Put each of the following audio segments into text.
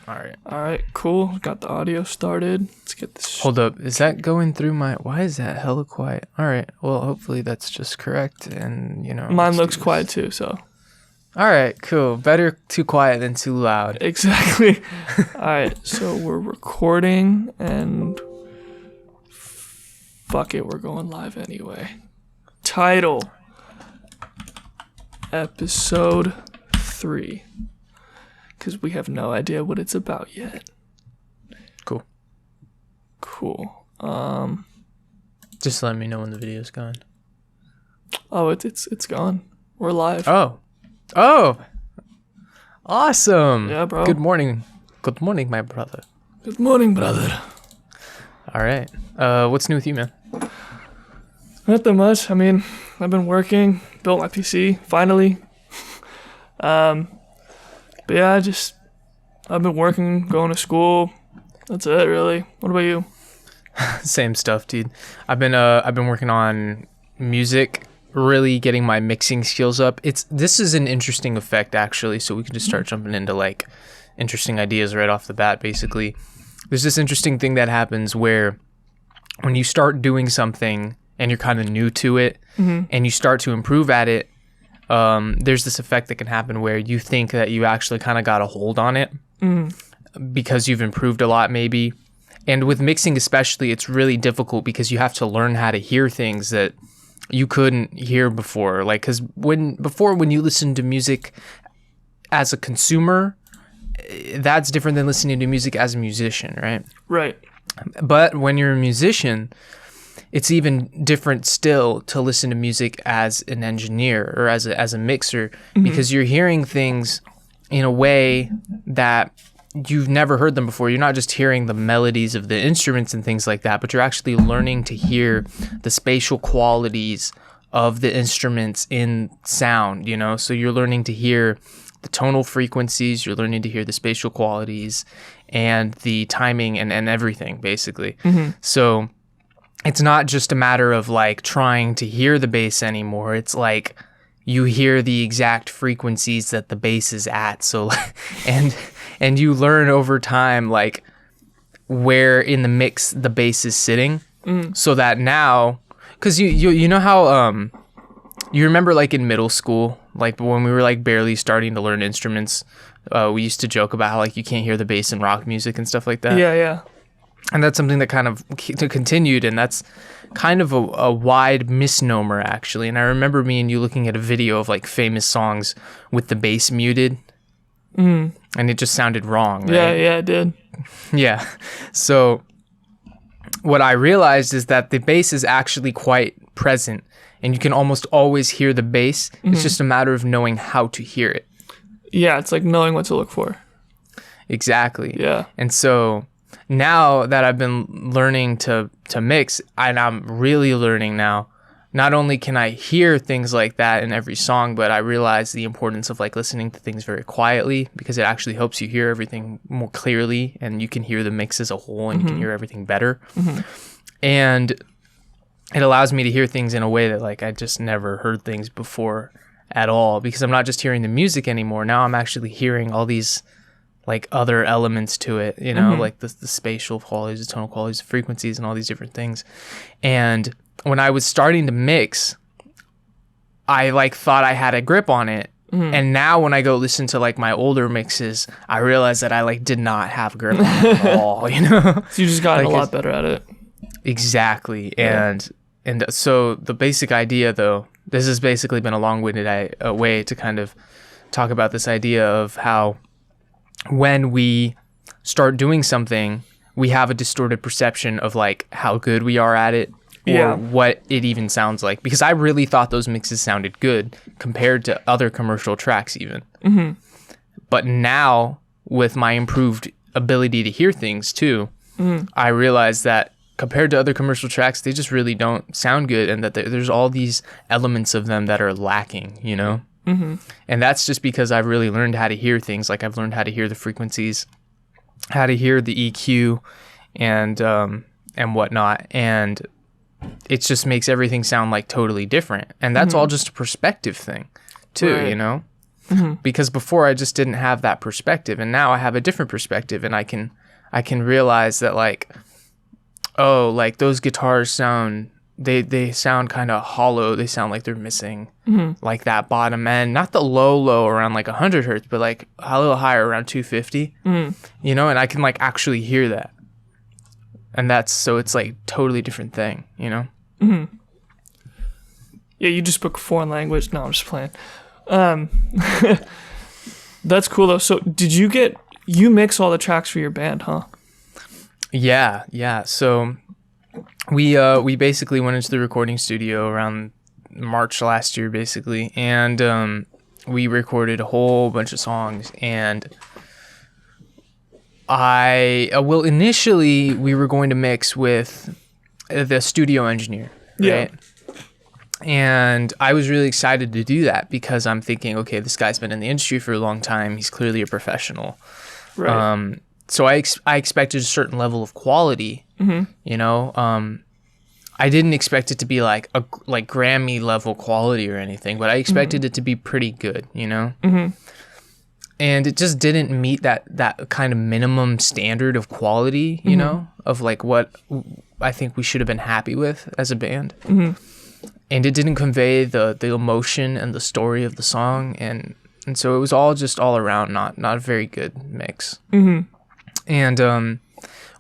All right, cool. Got the audio started. Let's get this. Hold up. Is that going through my... Why is that hella quiet? All right. Well, hopefully that's just correct. And, Mine looks quiet too, so. All right, cool. Better too quiet than too loud. Exactly. All right, so we're recording and... Fuck it, we're going live anyway. Title. Episode 3. Because we have no idea what it's about yet. Cool. Just let me know when the video's gone. Oh, it's gone. We're live. Oh, awesome. Yeah, bro. Good morning, my brother. Good morning, brother. All right. What's new with you, man? Not that much. I mean, I've been working, built my PC finally. But yeah, I've been working, going to school. That's it, really. What about you? Same stuff, dude. I've been working on music, really getting my mixing skills up. This is an interesting effect, actually, so we can just start jumping into like interesting ideas right off the bat. Basically, there's this interesting thing that happens where when you start doing something and you're kind of new to it, and you start to improve at it, there's this effect that can happen where you think that you actually kind of got a hold on it because you've improved a lot, maybe. And with mixing especially, it's really difficult because you have to learn how to hear things that you couldn't hear before. Like, because when you listen to music as a consumer, that's different than listening to music as a musician, right? Right. But when you're a musician, it's even different still to listen to music as an engineer or as a mixer, because you're hearing things in a way that you've never heard them before. You're not just hearing the melodies of the instruments and things like that, but you're actually learning to hear the spatial qualities of the instruments in sound, So you're learning to hear the tonal frequencies, you're learning to hear the spatial qualities and the timing and everything, basically. So it's not just a matter of like trying to hear the bass anymore. It's like you hear the exact frequencies that the bass is at. So, and you learn over time, like where in the mix the bass is sitting, so that now, cause you know how, you remember like in middle school, like when we were like barely starting to learn instruments, we used to joke about how like you can't hear the bass in rock music and stuff like that. Yeah. And that's something that kind of continued, and that's kind of a wide misnomer, actually. And I remember me and you looking at a video of like famous songs with the bass muted, and it just sounded wrong, right? Yeah, it did. Yeah. So what I realized is that the bass is actually quite present, and you can almost always hear the bass. It's just a matter of knowing how to hear it. Yeah, it's like knowing what to look for. Exactly. Yeah. And so now that I've been learning to mix, and I'm really learning now, not only can I hear things like that in every song, but I realize the importance of like listening to things very quietly, because it actually helps you hear everything more clearly, and you can hear the mix as a whole, and you can hear everything better. And it allows me to hear things in a way that like I just never heard things before at all, because I'm not just hearing the music anymore. Now I'm actually hearing all these like other elements to it, like the spatial qualities, the tonal qualities, the frequencies, and all these different things. And when I was starting to mix, I like thought I had a grip on it. And now when I go listen to like my older mixes, I realize that I like did not have a grip on it at all, So you just gotten like a lot better at it. Exactly. Yeah. And so the basic idea, though, this has basically been a long-winded way to kind of talk about this idea of how when we start doing something, we have a distorted perception of like how good we are at it, or what it even sounds like. Because I really thought those mixes sounded good compared to other commercial tracks even. But now with my improved ability to hear things too, I realize that compared to other commercial tracks, they just really don't sound good, and that there's all these elements of them that are lacking, And that's just because I've really learned how to hear things. Like I've learned how to hear the frequencies, how to hear the EQ, and whatnot. And it just makes everything sound like totally different. And that's all just a perspective thing too, Right. because before I just didn't have that perspective, and now I have a different perspective, and I can realize that like, oh, like those guitars sound, they sound kind of hollow. They sound like they're missing like that bottom end, not the low around like 100 hertz, but like a little higher around 250, you know, and I can like actually hear that. And so it's like totally different thing, you know? Yeah, you just spoke a foreign language. No, I'm just playing. That's cool though. So you mix all the tracks for your band, huh? Yeah. So we basically went into the recording studio around March last year, basically, and we recorded a whole bunch of songs. And initially we were going to mix with the studio engineer, right? Yeah. And I was really excited to do that because I'm thinking, okay, this guy's been in the industry for a long time. He's clearly a professional. Right. So I expected a certain level of quality, you know. I didn't expect it to be like Grammy level quality or anything, but I expected it to be pretty good, you know. And it just didn't meet that kind of minimum standard of quality, you know, of like what I think we should have been happy with as a band. And it didn't convey the emotion and the story of the song, and so it was all around not a very good mix. And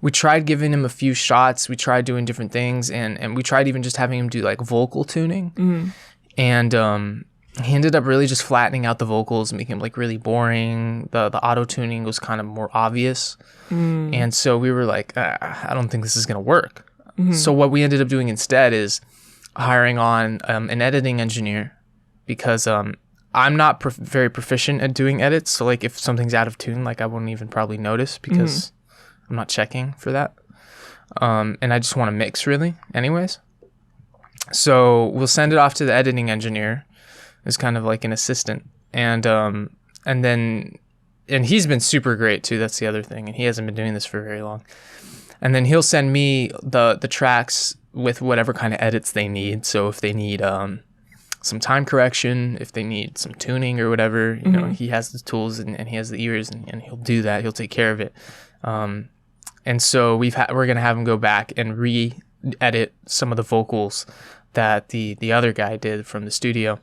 we tried giving him a few shots. We tried doing different things, and we tried even just having him do like vocal tuning. And he ended up really just flattening out the vocals, making them like really boring. The auto tuning was kind of more obvious, and so we were like, I don't think this is gonna work. So what we ended up doing instead is hiring on an editing engineer, because I'm not very proficient at doing edits. So like if something's out of tune, like I wouldn't even probably notice because I'm not checking for that. And I just want to mix really anyways. So we'll send it off to the editing engineer as kind of like an assistant. And he's been super great too. That's the other thing. And he hasn't been doing this for very long. And then he'll send me the tracks with whatever kind of edits they need. So if they need some time correction, if they need some tuning or whatever, you know, he has the tools and he has the ears and he'll do that. He'll take care of it. And so we're going to have him go back and re-edit some of the vocals that the other guy did from the studio.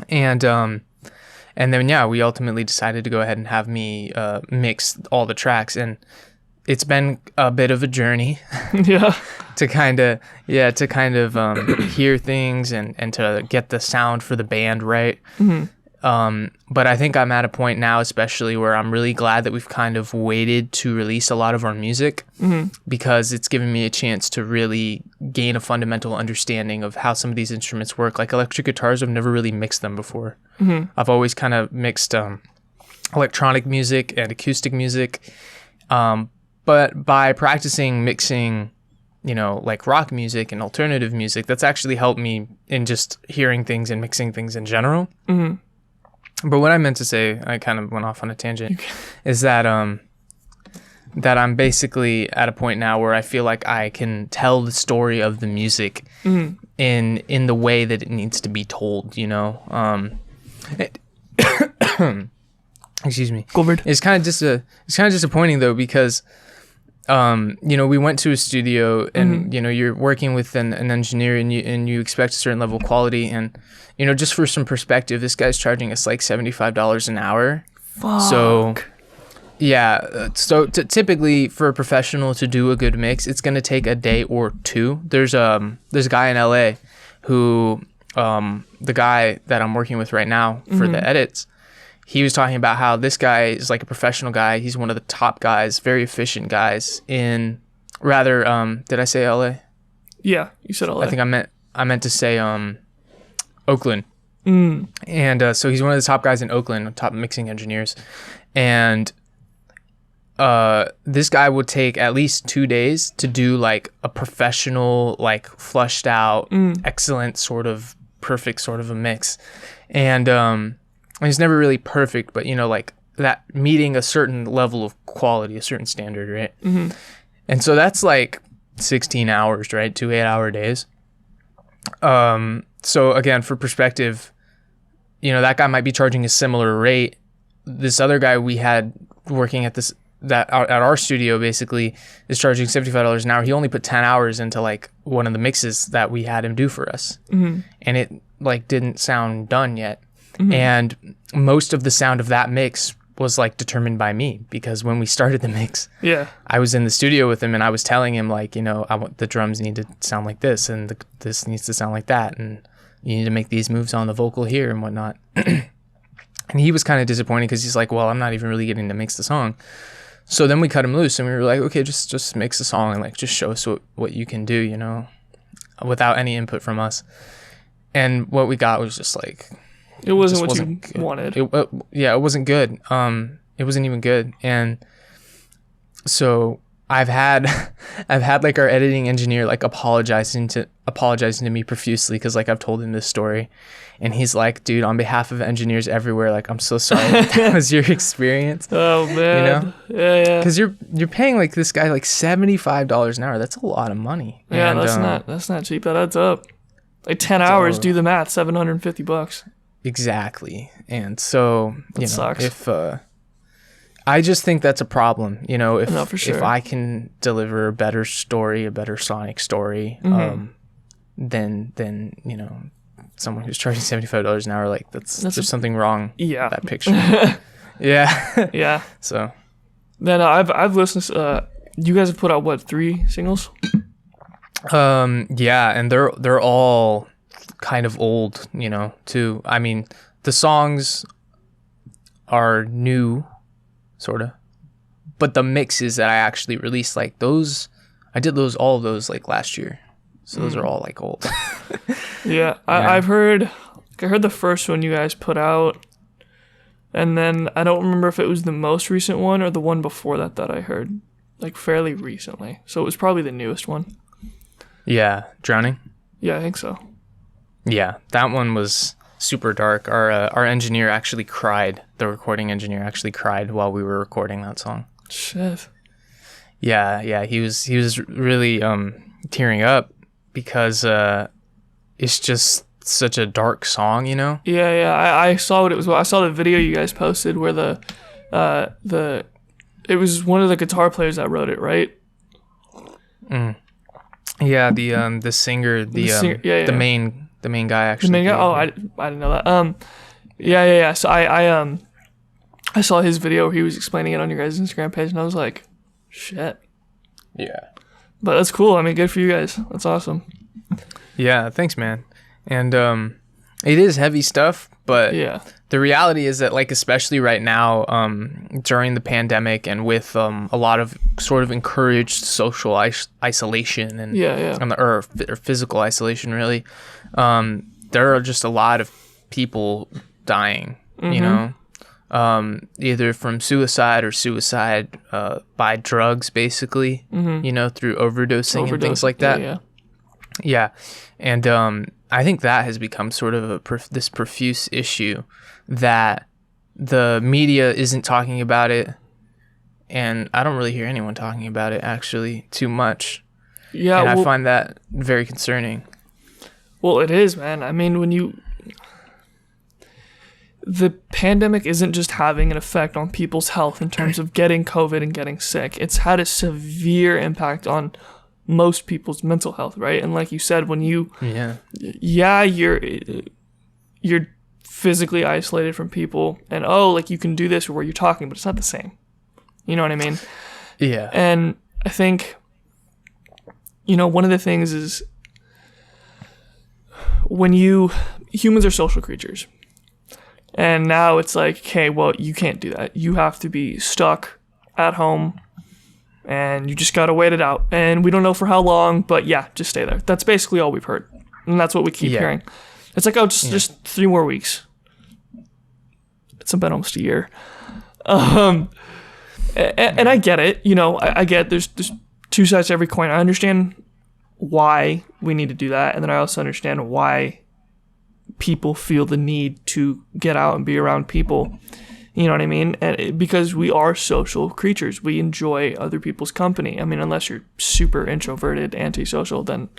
And then, yeah, we ultimately decided to go ahead and have me mix all the tracks. And it's been a bit of a journey to kind of hear things and to get the sound for the band right. But I think I'm at a point now, especially where I'm really glad that we've kind of waited to release a lot of our music, because it's given me a chance to really gain a fundamental understanding of how some of these instruments work. Like electric guitars, I've never really mixed them before. I've always kind of mixed electronic music and acoustic music. But by practicing mixing, you know, like rock music and alternative music, that's actually helped me in just hearing things and mixing things in general. But what I meant to say, I kind of went off on a tangent, is that that I'm basically at a point now where I feel like I can tell the story of the music in the way that it needs to be told, you know. Excuse me. It's kind of disappointing though, because you know, we went to a studio and you know, you're working with an engineer and you expect a certain level of quality, and you know, just for some perspective, this guy's charging us like $75 an hour. Fuck. So yeah, so typically for a professional to do a good mix, it's gonna take a day or two. There's a guy in LA who the guy that I'm working with right now for the edits, he was talking about how this guy is like a professional guy. He's one of the top guys, very efficient guys in did I say LA? Yeah, you said LA. I think I meant to say Oakland. And so he's one of the top guys in Oakland, top mixing engineers. And this guy would take at least 2 days to do like a professional, like flushed out, excellent sort of perfect sort of a mix. And it's never really perfect, but you know, like that meeting a certain level of quality, a certain standard, right? And so that's like 16 hours, right? 2 8-hour days. So again, for perspective, that guy might be charging a similar rate. This other guy we had working at our studio basically is charging $75 an hour. He only put 10 hours into like one of the mixes that we had him do for us. And it like didn't sound done yet. And most of the sound of that mix was like determined by me, because when we started the mix, I was in the studio with him and I was telling him like, I want the drums need to sound like this, and this needs to sound like that, and you need to make these moves on the vocal here and whatnot. And he was kind of disappointed because he's like, well, I'm not even really getting to mix the song. So then we cut him loose and we were like, okay, just mix the song and like just show us what you can do, without any input from us. And what we got was just like, it wasn't what you wanted. It wasn't good. It wasn't even good. And so I've had like our editing engineer like apologizing to me profusely, because like I've told him this story, and he's like, dude, on behalf of engineers everywhere, like I'm so sorry that was your experience. Oh man. Yeah. Because you're paying like this guy like $75 an hour. That's a lot of money. Yeah, and, that's not cheap. That adds up. Like 10 hours, do the math, $750. Exactly. And so, sucks. if I just think that's a problem, for sure. If I can deliver a better story, a better sonic story, then someone who's charging $75 an hour, like there's something wrong with that picture. Yeah. So then I've listened to, you guys have put out what, 3 singles? Yeah, and they're all kind of old, too. I mean, the songs are new, sort of, but the mixes that I actually released, like those, I did all of those like last year, so those are all like old. I heard the first one you guys put out, and then I don't remember if it was the most recent one or the one before that I heard like fairly recently, so it was probably the newest one. Yeah, Drowning. Yeah, I think so. Yeah, that one was super dark. Our engineer actually cried. The recording engineer actually cried while we were recording that song. Shit. Yeah, he was really tearing up, because it's just such a dark song, Yeah. I saw what it was. I saw the video you guys posted where it was one of the guitar players that wrote it, right? Yeah, the singer, the main guy actually. The main guy. Oh, I didn't know that. Yeah. So I saw his video where he was explaining it on your guys' Instagram page, and I was like, shit. Yeah. But that's cool. I mean, good for you guys. That's awesome. Yeah, thanks, man. And it is heavy stuff, but the reality is that, like, especially right now, during the pandemic and with a lot of sort of encouraged social isolation and or physical isolation, really, there are just a lot of people dying, either from suicide or suicide by drugs, basically, through overdosing and things like that. Yeah. And I think that has become sort of this profuse issue that the media isn't talking about it, and I don't really hear anyone talking about it actually too much. Yeah, and I find that very concerning. Well, it is, man. I mean, the pandemic isn't just having an effect on people's health in terms of getting COVID and getting sick. It's had a severe impact on most people's mental health, right? And like you said, when you're physically isolated from people, and like you can do this where you're talking, but it's not the same. You know what I mean? Yeah. And I think, one of the things is humans are social creatures. And now it's like, okay, well, you can't do that. You have to be stuck at home, and you just got to wait it out. And we don't know for how long, but yeah, just stay there. That's basically all we've heard. And that's what we keep hearing. It's like, just 3 more weeks. It's been almost a year. And I get it. I get there's 2 sides to every coin. I understand why we need to do that. And then I also understand why people feel the need to get out and be around people. You know what I mean? And because we are social creatures. We enjoy other people's company. I mean, unless you're super introverted, antisocial, then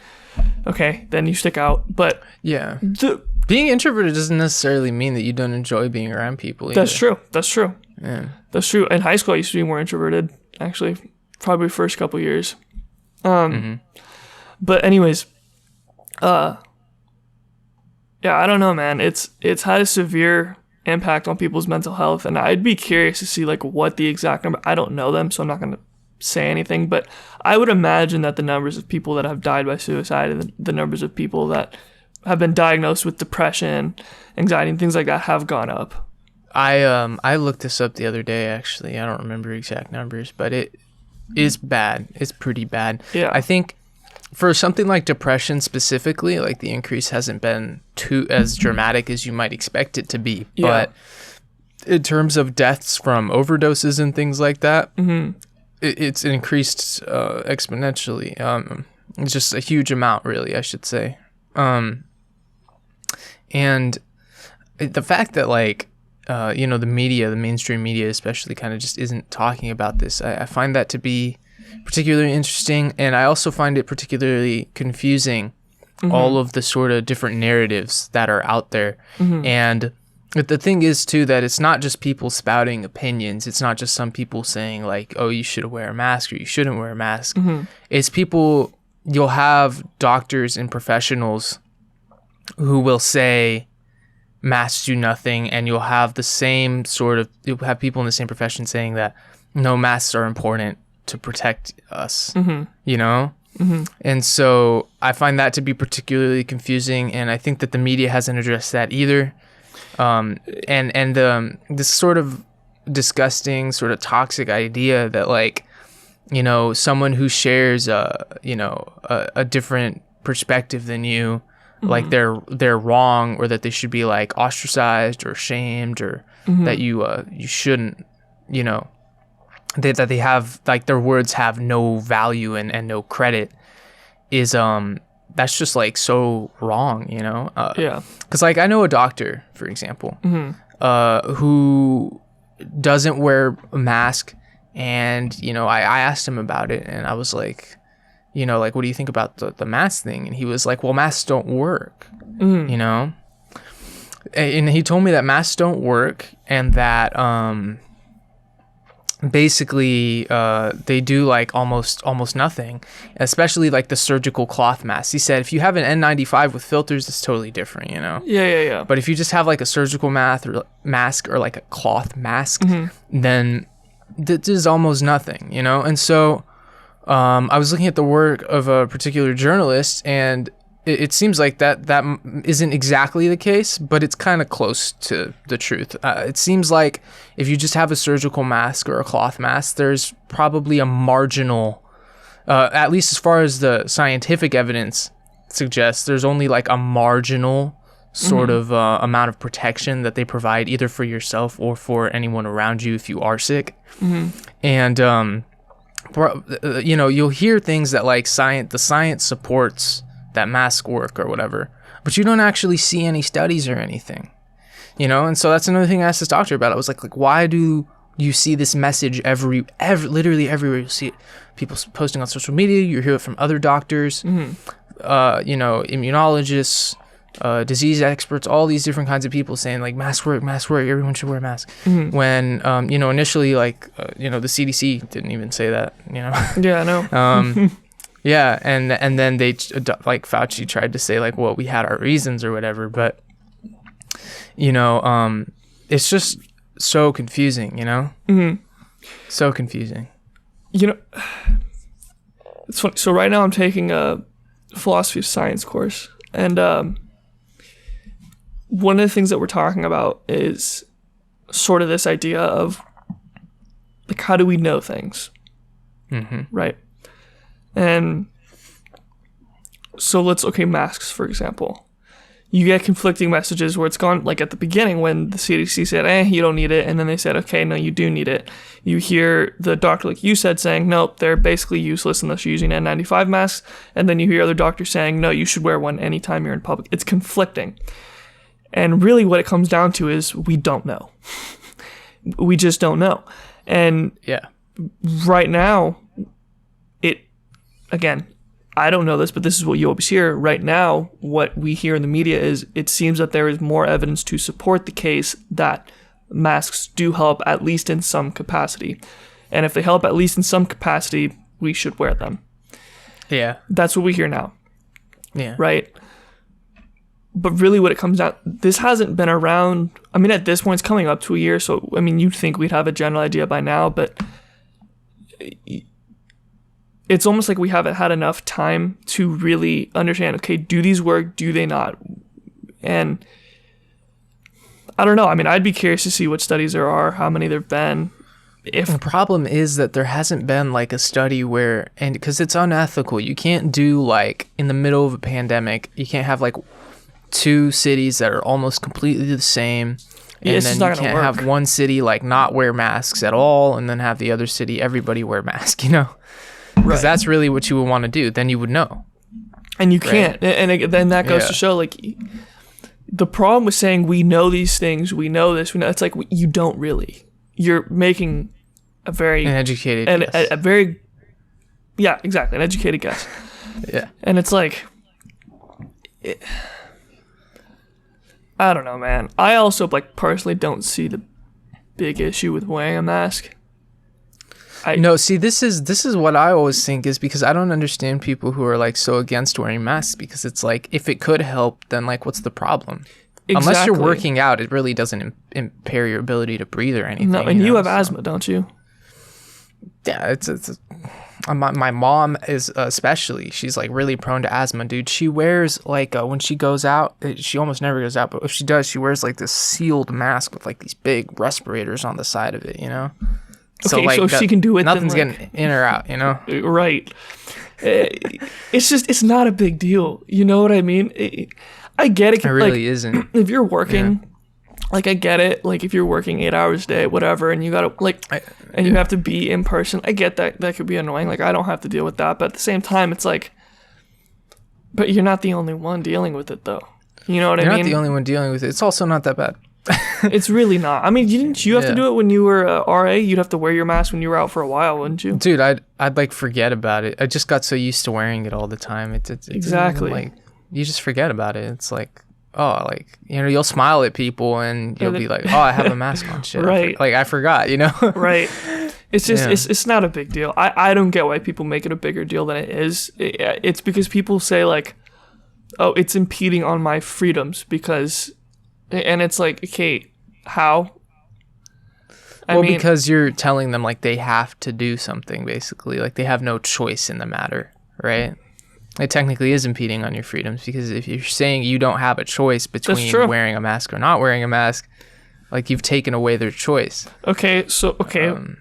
okay, then you stick out. But yeah, the Being introverted doesn't necessarily mean that you don't enjoy being around people either. That's true. Yeah. That's true. In high school, I used to be more introverted, actually, probably first couple years. But anyways, yeah, I don't know, man. It's had a severe impact on people's mental health, and I'd be curious to see like what the exact number. I don't know them, so I'm not going to say anything, but I would imagine that the numbers of people that have died by suicide and the numbers of people that have been diagnosed with depression, anxiety, and things like that have gone up. I looked this up the other day, actually. I don't remember exact numbers, but it is bad. It's pretty bad. Yeah. I think for something like depression specifically, like the increase hasn't been too as dramatic as you might expect it to be. Yeah. But in terms of deaths from overdoses and things like that, it's increased exponentially. It's just a huge amount, really, I should say. And the fact that like, the media, the mainstream media especially, kind of just isn't talking about this. I find that to be particularly interesting, and I also find it particularly confusing, all of the sort of different narratives that are out there. And the thing is, too, that it's not just people spouting opinions. It's not just some people saying, like, oh, you should wear a mask or you shouldn't wear a mask. It's people, you'll have doctors and professionals who will say masks do nothing, and you'll have the same you'll have people in the same profession saying that no, masks are important to protect us, And so I find that to be particularly confusing, and I think that the media hasn't addressed that either. This sort of disgusting, sort of toxic idea that, like, someone who shares a different perspective than you, like they're wrong, or that they should be like ostracized or shamed, or that you shouldn't, that they have, like, their words have no value and no credit, is that's just like so wrong, yeah. Because like I know a doctor, for example, who doesn't wear a mask, and I asked him about it, and I was like, like, what do you think about the mask thing? And he was like, well, masks don't work, and he told me that masks don't work, and that basically they do like almost nothing, especially like the surgical cloth masks. He said if you have an N95 with filters, it's totally different, Yeah. But if you just have like a surgical mask or like a cloth mask, then this is almost nothing, and so I was looking at the work of a particular journalist, and it seems like that isn't exactly the case, but it's kind of close to the truth. It seems like if you just have a surgical mask or a cloth mask, there's probably a marginal, at least as far as the scientific evidence suggests, there's only like a marginal sort of amount of protection that they provide, either for yourself or for anyone around you if you are sick. And you'll hear things that like the science supports that mask work or whatever, but you don't actually see any studies or anything, and so that's another thing I asked this doctor about. I was like, why do you see this message literally everywhere? You see it, people posting on social media, you hear it from other doctors, immunologists, disease experts, all these different kinds of people saying like mask work, everyone should wear a mask. When initially, like the CDC didn't even say that. Yeah, I know. Yeah, and then they, like, Fauci tried to say, like, well, we had our reasons or whatever, but, it's just so confusing, So confusing. It's funny. So right now I'm taking a philosophy of science course, and one of the things that we're talking about is sort of this idea of, like, how do we know things, right? And so masks, for example. You get conflicting messages where it's gone, like at the beginning when the CDC said, you don't need it. And then they said, okay, no, you do need it. You hear the doctor, like you said, saying, nope, they're basically useless unless you're using N95 masks. And then you hear other doctors saying, no, you should wear one anytime you're in public. It's conflicting. And really what it comes down to is we don't know. We just don't know. And yeah, right now, again, I don't know this, but this is what you always hear right now. What we hear in the media is it seems that there is more evidence to support the case that masks do help, at least in some capacity. And if they help at least in some capacity, we should wear them. Yeah. That's what we hear now. Yeah. Right? But really what it comes down, this hasn't been around. I mean, at this point, it's coming up to a year. So, I mean, you'd think we'd have a general idea by now, but it's almost like we haven't had enough time to really understand, okay, do these work? Do they not? And I don't know. I mean, I'd be curious to see what studies there are, how many there've been. If the problem is that there hasn't been like a study where, and because it's unethical, you can't do like in the middle of a pandemic, you can't have like two cities that are almost completely the same, and then you can't have one city like not wear masks at all, and then have the other city everybody wear masks, you know? Because that's really what you would want to do. Then you would know. And you can't. And then that goes to show, like, the problem with saying we know these things, we know this, we know, it's like you don't really. You're making an educated guess. A very, yeah, exactly, an educated guess. Yeah. And it's like, I don't know, man. I also, like, personally don't see the big issue with wearing a mask. No, see, this is what I always think is because I don't understand people who are like so against wearing masks, because it's like if it could help, then like what's the problem? Exactly. Unless you're working out, it really doesn't impair your ability to breathe or anything. No, and you have asthma, don't you? Yeah, it's my mom is especially. She's like really prone to asthma, dude. She wears like when she goes out, she almost never goes out, but if she does, she wears like this sealed mask with like these big respirators on the side of it, you know? So, okay, like, so if she can do it, nothing's then, like, getting in or out, you know? Right. It's not a big deal. You know what I mean? I get it. It really isn't. If you're working, like, I get it. Like, if you're working 8 hours a day, whatever, and you gotta, like, you have to be in person, I get that. That could be annoying. Like, I don't have to deal with that. But at the same time, it's like, but you're not the only one dealing with it, though. You know what I mean? You're not the only one dealing with it. It's also not that bad. It's really not. I mean, didn't you have to do it when you were RA? You'd have to wear your mask when you were out for a while, wouldn't you? Dude, I'd like forget about it. I just got so used to wearing it all the time. It's exactly like you just forget about it. It's like, oh, like, you know, you'll smile at people and you'll be like, oh, I have a mask on. Shit, right? Like I forgot, you know? Right. It's just it's not a big deal. I don't get why people make it a bigger deal than it is. It's because people say like, oh, it's impeding on my freedoms because. And it's like, okay, how? I mean, because you're telling them like they have to do something, basically. Like they have no choice in the matter, right? It technically is impeding on your freedoms, because if you're saying you don't have a choice between wearing a mask or not wearing a mask, like you've taken away their choice. Okay, so,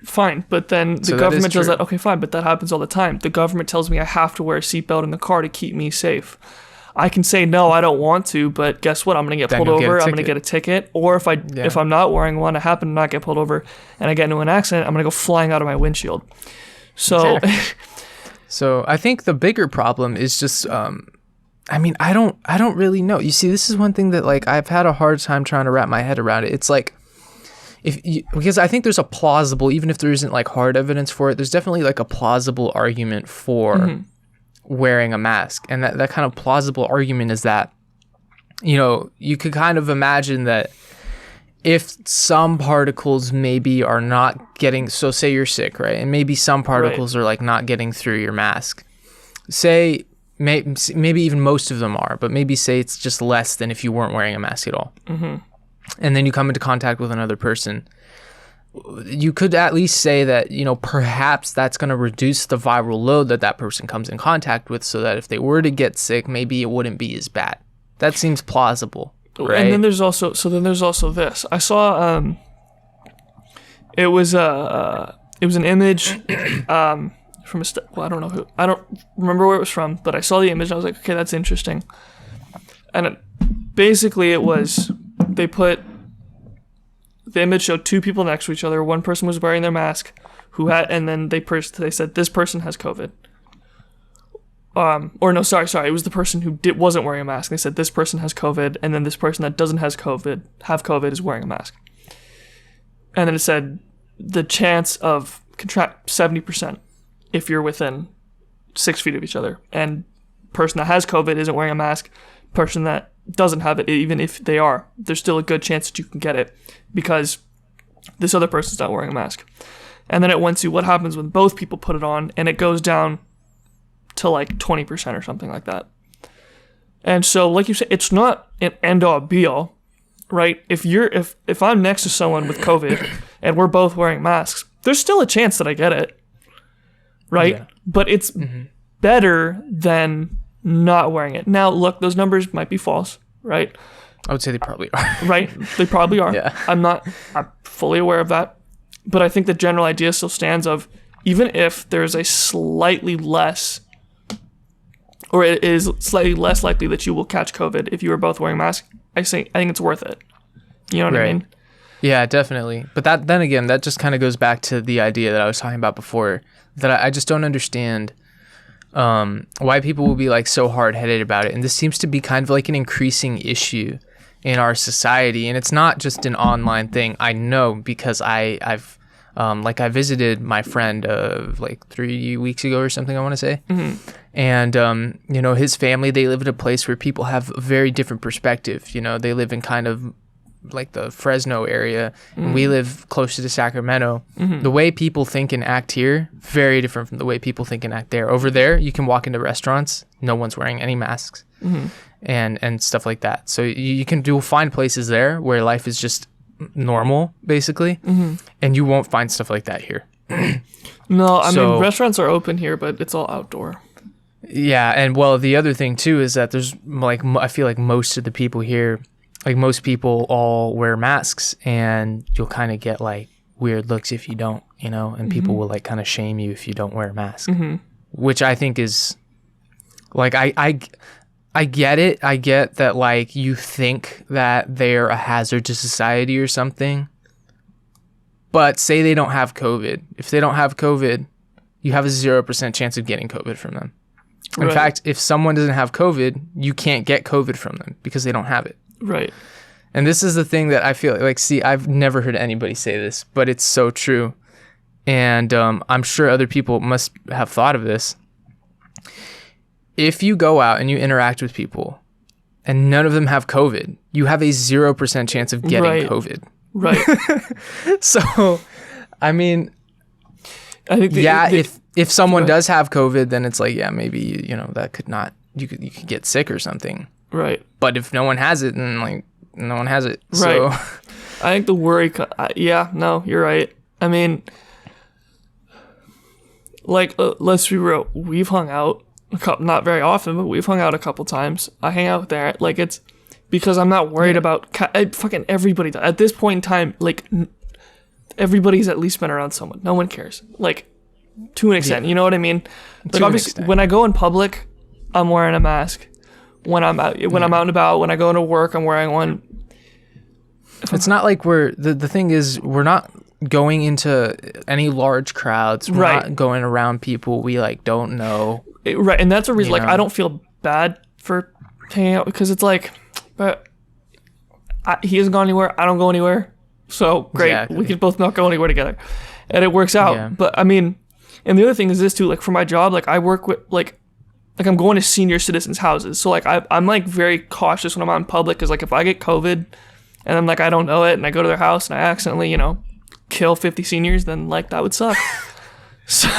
fine. But then the government does that. Okay, fine, but that happens all the time. The government tells me I have to wear a seatbelt in the car to keep me safe. I can say no, I don't want to, but guess what? I'm gonna get pulled over. I'm gonna get a ticket. Or if I'm not wearing one, I happen to not get pulled over, and I get into an accident, I'm gonna go flying out of my windshield. So, so I think the bigger problem is just, I mean, I don't really know. You see, this is one thing that like I've had a hard time trying to wrap my head around it. It's like because I think there's a plausible, even if there isn't like hard evidence for it, there's definitely like a plausible argument for. Wearing a mask, and that kind of plausible argument is that, you know, you could kind of imagine that if some particles maybe are not getting, so say you're sick, right, and maybe some particles are like not getting through your mask, say maybe even most of them are, but maybe say it's just less than if you weren't wearing a mask at all, and then you come into contact with another person. You could at least say that, you know, perhaps that's going to reduce the viral load that person comes in contact with, so that if they were to get sick, maybe it wouldn't be as bad. That seems plausible, right? And then there's also this. I saw it was an image from I don't know who. I don't remember where it was from, but I saw the image and I was like, okay, that's interesting. And basically it was the image showed two people next to each other. One person was wearing their mask, and then they said this person has COVID. Or no, sorry, it was the person who wasn't wearing a mask. They said this person has COVID, and then this person that doesn't have COVID is wearing a mask. And then it said the chance of contract 70% if you're within 6 feet of each other, and person that has COVID isn't wearing a mask, person that doesn't have it, even if they are, there's still a good chance that you can get it because this other person's not wearing a mask. And then it went to what happens when both people put it on, and it goes down to like 20% or something like that. And so, like you said, it's not an end-all be-all, right? If I'm next to someone with COVID and we're both wearing masks, there's still a chance that I get it, right? Yeah. But it's better than not wearing it. Now, look, those numbers might be false, right? I would say they probably are. Right? They probably are. Yeah. I'm fully aware of that. But I think the general idea still stands of, even if there's a slightly less, or it is slightly less likely that you will catch COVID if you are both wearing masks, I think it's worth it. You know what I mean? Yeah, definitely. But then again, that just kind of goes back to the idea that I was talking about before, that I just don't understand why people will be like so hard-headed about it. And this seems to be kind of like an increasing issue in our society, and it's not just an online thing. I know because I've I visited my friend like 3 weeks ago or something, I want to say. And his family, they live in a place where people have a very different perspective. They live in kind of like the Fresno area, and we live closer to Sacramento. The way people think and act here, very different from the way people think and act there. Over there, you can walk into restaurants, no one's wearing any masks. And stuff like that. So you can find places there where life is just normal, basically, and you won't find stuff like that here. No, I mean, restaurants are open here, but it's all outdoor. Yeah, and well, the other thing too is that there's like, I feel like most of the people here, like most people all wear masks, and you'll kind of get like weird looks if you don't, and people will like kind of shame you if you don't wear a mask, which I think is like, I get it. I get that, like, you think that they're a hazard to society or something. But say they don't have COVID. If they don't have COVID, you have a 0% chance of getting COVID from them. In fact, if someone doesn't have COVID, you can't get COVID from them because they don't have it. Right. And this is the thing that I feel like, see, I've never heard anybody say this, but it's so true. And I'm sure other people must have thought of this. If you go out and you interact with people and none of them have COVID, you have a 0% chance of getting COVID. Right. So, I mean, I think if someone does have COVID, then it's like, yeah, maybe, that could not, you could get sick or something. Right. But if no one has it, then like no one has it. Right. So I think the worry, no, you're right. I mean, like, let's be real. We've hung out. Not very often, but we've hung out a couple times. I hang out there, like, it's because I'm not worried about fucking everybody. At this point in time, like, everybody's at least been around someone. No one cares, like, to an extent. You know what I mean? Like, obviously, when I go in public, I'm wearing a mask. When I'm out and about, when I go into work, I'm wearing one. It's not like the thing is, we're not going into any large crowds. We're not going around people we like don't know. Right, and that's a reason. Like, I don't feel bad for hanging out because it's like, but he hasn't gone anywhere. I don't go anywhere. So great, exactly. We can both not go anywhere together, and it works out. Yeah. But I mean, and the other thing is this too. Like, for my job, like, I work with like I'm going to senior citizens' houses. So like I'm like very cautious when I'm out in public because like if I get COVID and then like I don't know it and I go to their house and I accidentally kill 50 seniors, then like that would suck. So,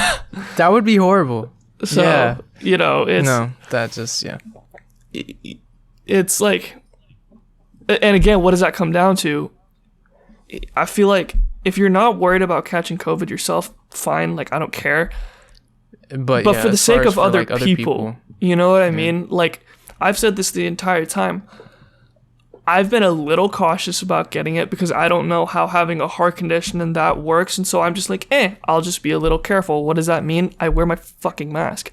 that would be horrible. So, it's... No, that just, It's like... And again, what does that come down to? I feel like if you're not worried about catching COVID yourself, fine, like, I don't care. But for the sake of other people, you know what I mean? Like, I've said this the entire time. I've been a little cautious about getting it because I don't know how having a heart condition and that works. And so I'm just like, I'll just be a little careful. What does that mean? I wear my fucking mask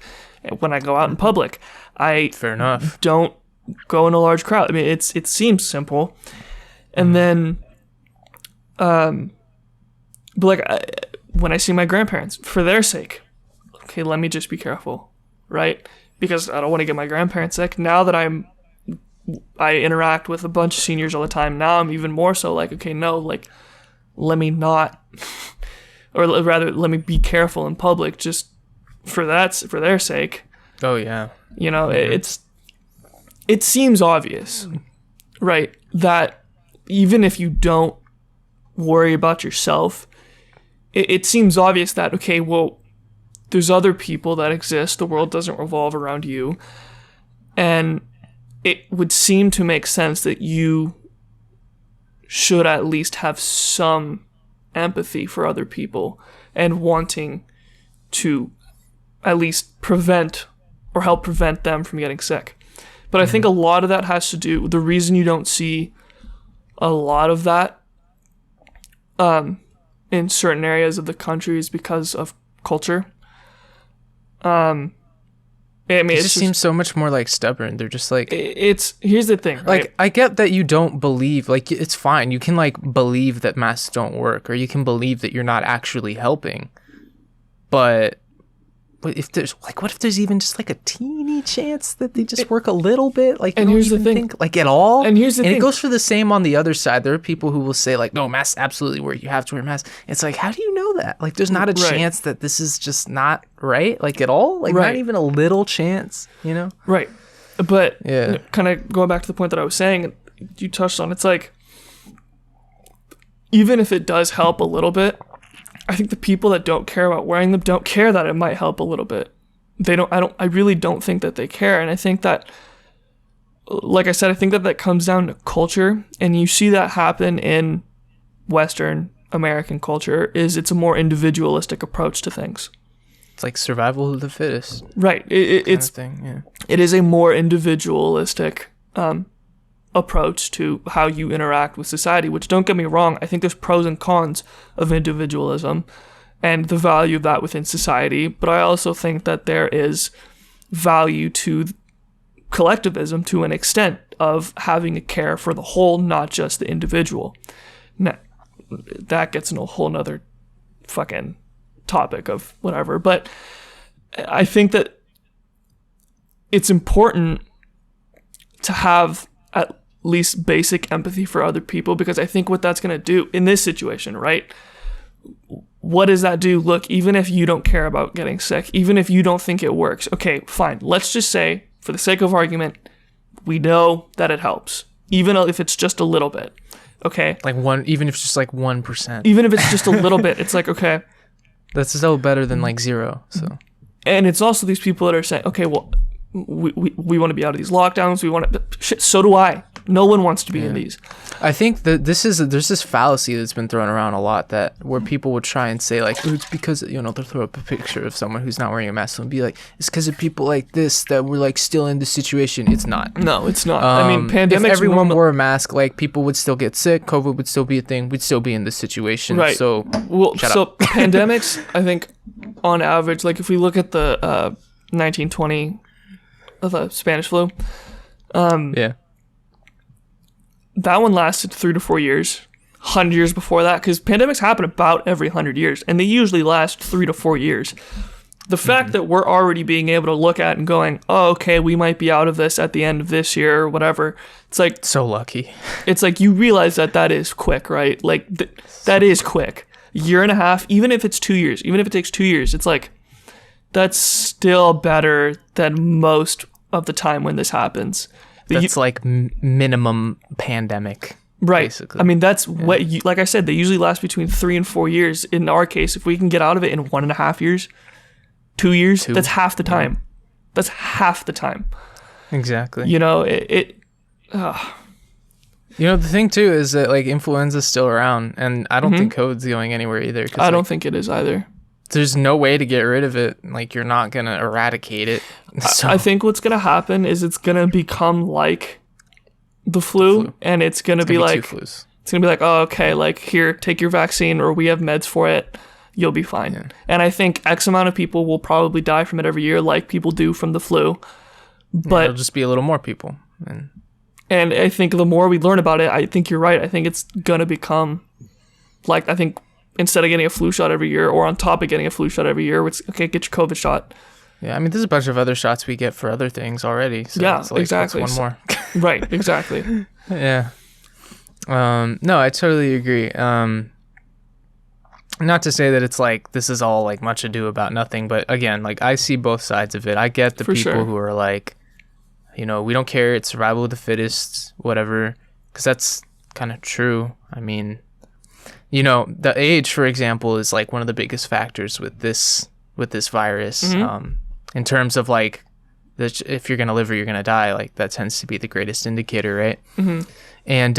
when I go out in public. Fair enough. Don't go in a large crowd. I mean, it seems simple. And then, but like when I see my grandparents, for their sake, okay, let me just be careful, right? Because I don't want to get my grandparents sick. Now that I interact with a bunch of seniors all the time. Now I'm even more so like, okay, no, like, let me not, or rather, let me be careful in public just for their sake. Oh, yeah. You know, it seems obvious, right? That even if you don't worry about yourself, it seems obvious that, okay, well, there's other people that exist. The world doesn't revolve around you. And it would seem to make sense that you should at least have some empathy for other people and wanting to at least prevent or help prevent them from getting sick. But I think a lot of that has to do, the reason you don't see a lot of that in certain areas of the country is because of culture. I mean, it just seems so much more like stubborn. They're just like, here's the thing, right? Like, I get that you don't believe, like, it's fine. You can like believe that masks don't work, or you can believe that you're not actually helping. But if there's like, what if there's even just like a teeny chance that they just work a little bit? Like, and here's the thing, think, like, at all. And here's the thing, it goes for the same on the other side. There are people who will say like, no, masks absolutely work. You have to wear masks. It's like, how do you know that? Like, there's not a chance that this is just not right, like at all. Like, not even a little chance. You know? Right. But kind of going back to the point that I was saying, you touched on. It's like, even if it does help a little bit, I think the people that don't care about wearing them don't care that it might help a little bit. I really don't think that they care. And I think that, like I said, I think that comes down to culture. And you see that happen in Western American culture, is it's a more individualistic approach to things. It's like survival of the fittest. Right. It's thing, yeah. It is a more individualistic approach to how you interact with society, which, don't get me wrong, I think there's pros and cons of individualism and the value of that within society, but I also think that there is value to collectivism to an extent of having a care for the whole, not just the individual. Now, that gets into a whole nother fucking topic of whatever, but I think that it's important to have at least basic empathy for other people, because I think what that's going to do in this situation, right? What does that do? Look, even if you don't care about getting sick, even if you don't think it works, okay, fine. Let's just say, for the sake of argument, we know that it helps, even if it's just a little bit. Okay. Like even if it's just like 1%. Even if it's just a little bit, it's like, okay. That's still better than like 0. So. And it's also these people that are saying, okay, well, we want to be out of these lockdowns. We want to, shit, so do I. No one wants to be in these. I think that there's this fallacy that's been thrown around a lot, that where people would try and say like, oh, it's because, you know, they'll throw up a picture of someone who's not wearing a mask and be like, it's because of people like this that we're like still in this situation. It's not. No, it's not. I mean, pandemics. If everyone wore a mask, like, people would still get sick. COVID would still be a thing. We'd still be in this situation. Right. So, pandemics, I think, on average, like if we look at the 1920, the Spanish flu, that one lasted 3 to 4 years. 100 years before that, because pandemics happen about every 100 years, and they usually last 3 to 4 years. The fact that we're already being able to look at and going, oh, okay, we might be out of this at the end of this year or whatever. It's like, so lucky. It's like, you realize that is quick, right? Like that is quick. A year and a half, even if it's 2 years, even if it takes 2 years, it's like, that's still better than most of the time when this happens. That's like minimum pandemic. Right. Basically. I mean, that's what, like I said, they usually last between 3 and 4 years. In our case, if we can get out of it in 1.5 years, 2 years, that's half the time. Yeah. That's half the time. Exactly. You know, You know, the thing too is that like influenza's still around, and I don't think COVID's going anywhere either. I don't think it is either. There's no way to get rid of it. Like, you're not going to eradicate it. So. I think what's going to happen is it's going to become like the flu. And it's going to be like, two flus. It's going to be like, oh, okay, like, here, take your vaccine, or we have meds for it. You'll be fine. Yeah. And I think X amount of people will probably die from it every year, like people do from the flu. But it'll just be a little more people. And I think the more we learn about it, I think you're right. I think it's going to become like, I think, instead of getting a flu shot every year, or on top of getting a flu shot every year, it's okay, get your COVID shot. Yeah, I mean, there's a bunch of other shots we get for other things already. So yeah, it's like, exactly. One more. Right, exactly. Yeah. No, I totally agree. not to say that it's like this is all like much ado about nothing, but again, like I see both sides of it. I get the For people sure. who are like, you know, we don't care, it's survival of the fittest, whatever, because that's kind of true. I mean, you know, the age, for example, is like one of the biggest factors with this virus. Mm-hmm. In terms of like, if you're gonna live or you're gonna die, like that tends to be the greatest indicator, right? Mm-hmm. And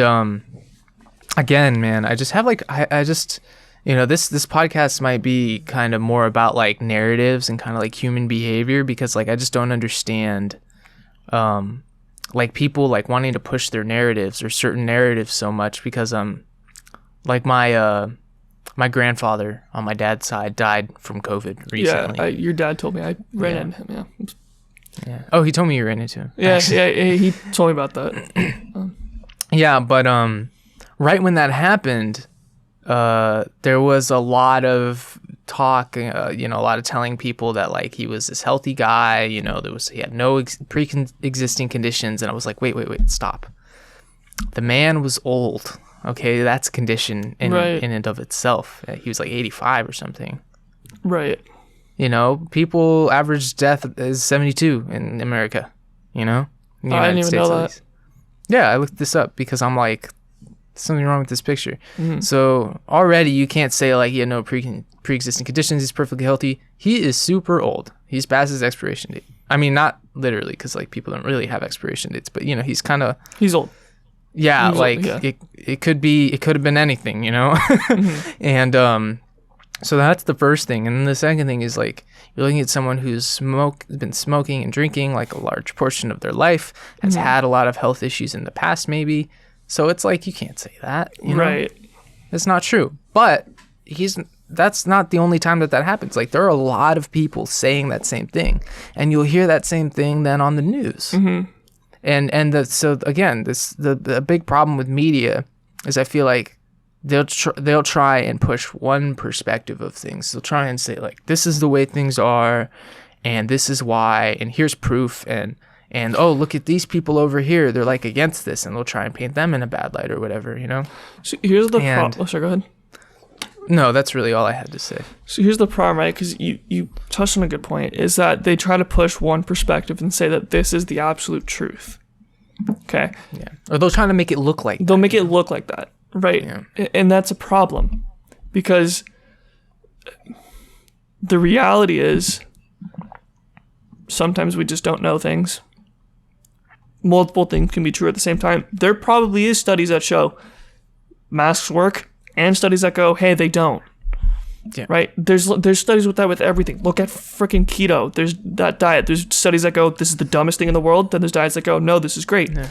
again, man, I just have like I just, you know, this podcast might be kind of more about like narratives and kind of like human behavior, because like I just don't understand like people like wanting to push their narratives or certain narratives so much, because like my grandfather on my dad's side died from COVID recently. Yeah, your dad told me. I ran into him. Yeah. Oh, he told me you ran into him. Yeah, he told me about that. Yeah, but right when that happened, there was a lot of talk, you know, a lot of telling people that like he was this healthy guy, you know, he had no pre-existing conditions, and I was like, wait, stop. The man was old. Okay, that's a condition in and of itself. He was like 85 or something. Right. You know, people average death is 72 in America. You know, in the I United didn't even States, know at that. least. Yeah, I looked this up because I'm like, something wrong with this picture. Mm-hmm. So already you can't say like he had no pre-existing conditions. He's perfectly healthy. He is super old. He's past his expiration date. I mean, not literally, because like people don't really have expiration dates, but you know, he's old. Yeah, like it could have been anything, you know. Mm-hmm. And so that's the first thing. And then the second thing is like you're looking at someone who's been smoking and drinking like a large portion of their life, has had a lot of health issues in the past maybe. So it's like you can't say that, you know? Right. It's not true. But that's not the only time that happens. Like there are a lot of people saying that same thing, and you'll hear that same thing then on the news. Mm-hmm. So again, the big problem with media is I feel like they'll try and push one perspective of things. They'll try and say like, this is the way things are, and this is why, and here's proof, and oh, look at these people over here, they're like against this, and they'll try and paint them in a bad light or whatever, you know. So here's the problem. Oh, sorry, go ahead. No, that's really all I had to say. So here's the problem, right? Because you touched on a good point, is that they try to push one perspective and say that this is the absolute truth. Okay? Yeah. Or they'll try to make it look like They'll make it look like that, right? Yeah. And that's a problem, because the reality is sometimes we just don't know things. Multiple things can be true at the same time. There probably is studies that show masks work, and studies that go, hey, they don't. Yeah. Right? There's studies with that with everything. Look at freaking keto. There's that diet. There's studies that go, this is the dumbest thing in the world. Then there's diets that go, no, this is great. Yeah.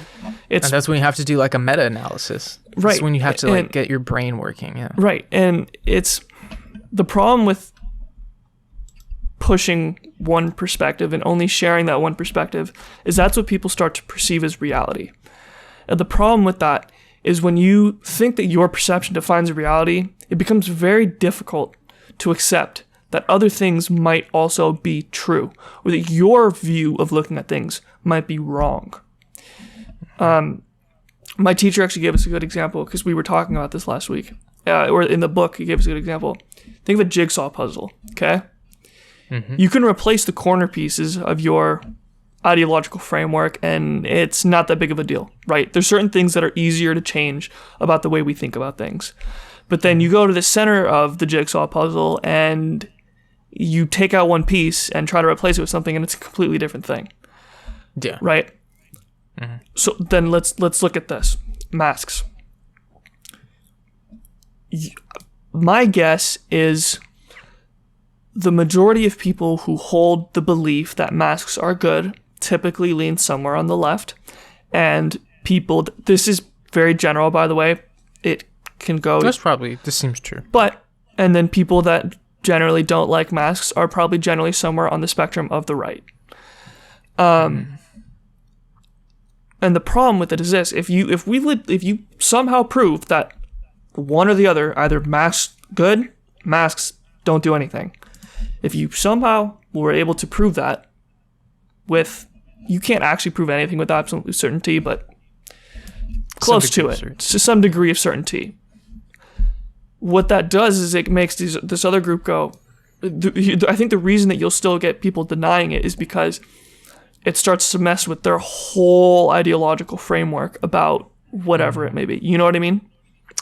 And that's when you have to do like a meta-analysis. Right. That's when you have to like get your brain working. Yeah. Right. And it's the problem with pushing one perspective and only sharing that one perspective is that's what people start to perceive as reality. And the problem with that is when you think that your perception defines reality, it becomes very difficult to accept that other things might also be true, or that your view of looking at things might be wrong. My teacher actually gave us a good example, because we were talking about this last week, or in the book, he gave us a good example. Think of a jigsaw puzzle, okay? Mm-hmm. You can replace the corner pieces of your ideological framework, and it's not that big of a deal, right? There's certain things that are easier to change about the way we think about things. But then you go to the center of the jigsaw puzzle and you take out one piece and try to replace it with something, and it's a completely different thing. Yeah. Right? Mm-hmm. So then let's look at this. Masks. My guess is the majority of people who hold the belief that masks are good typically lean somewhere on the left, and people, this is very general, by the way, it can go, this seems true, and then people that generally don't like masks are probably generally somewhere on the spectrum of the right. And the problem with it is this: if you somehow prove that one or the other, either masks good, masks don't do anything, if you somehow were able to prove that you can't actually prove anything with absolute certainty, but close to it, to some degree of certainty. what that does is it makes this other group go. I think the reason that you'll still get people denying it is because it starts to mess with their whole ideological framework about whatever it may be. You know what I mean?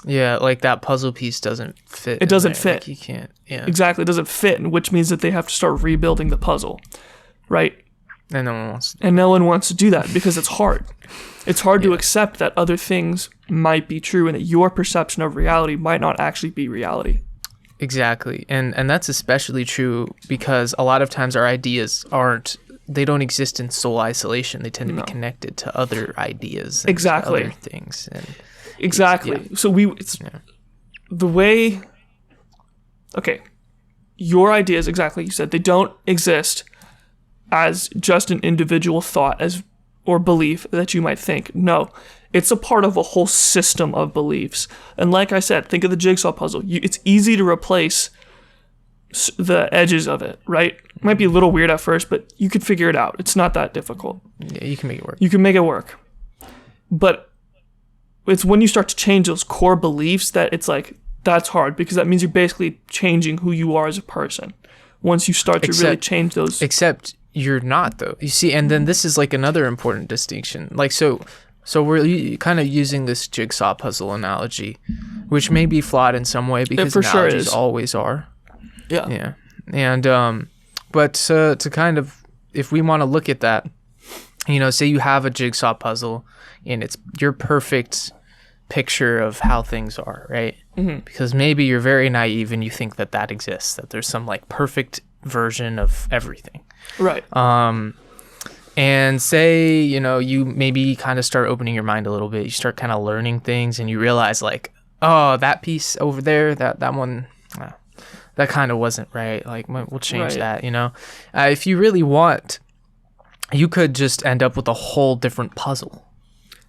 Yeah, like that puzzle piece doesn't fit. It doesn't fit. Like you can't. Yeah. Exactly, it doesn't fit, which means that they have to start rebuilding the puzzle, right? And no one wants. And no one wants to do that because it's hard. It's hard to accept that other things might be true and that your perception of reality might not actually be reality. Exactly, and that's especially true because a lot of times our ideas they don't exist in sole isolation. They tend to be connected to other ideas. And exactly. To other things. And exactly. So the way. Okay, your ideas, exactly. You said they don't exist as just an individual thought or belief that you might think. No, it's a part of a whole system of beliefs. And like I said, think of the jigsaw puzzle. It's easy to replace the edges of it, right? It might be a little weird at first, but you could figure it out. It's not that difficult. Yeah, you can make it work. You can make it work. But it's when you start to change those core beliefs that it's like, that's hard, because that means you're basically changing who you are as a person. Once you start to really change those. Except you're not, though. You see, and then this is like another important distinction. Like, so we're kind of using this jigsaw puzzle analogy, which may be flawed in some way because analogies always are. Yeah. Yeah. And, but to kind of, if we want to look at that, say you have a jigsaw puzzle and it's your perfect picture of how things are, right? Mm-hmm. Because maybe you're very naive and you think that exists, that there's some like perfect version of everything. Right. And say, you maybe kind of start opening your mind a little bit. You start kind of learning things and you realize like, oh, that piece over there, that one, that kind of wasn't right. Like, we'll change that, If you really want, you could just end up with a whole different puzzle.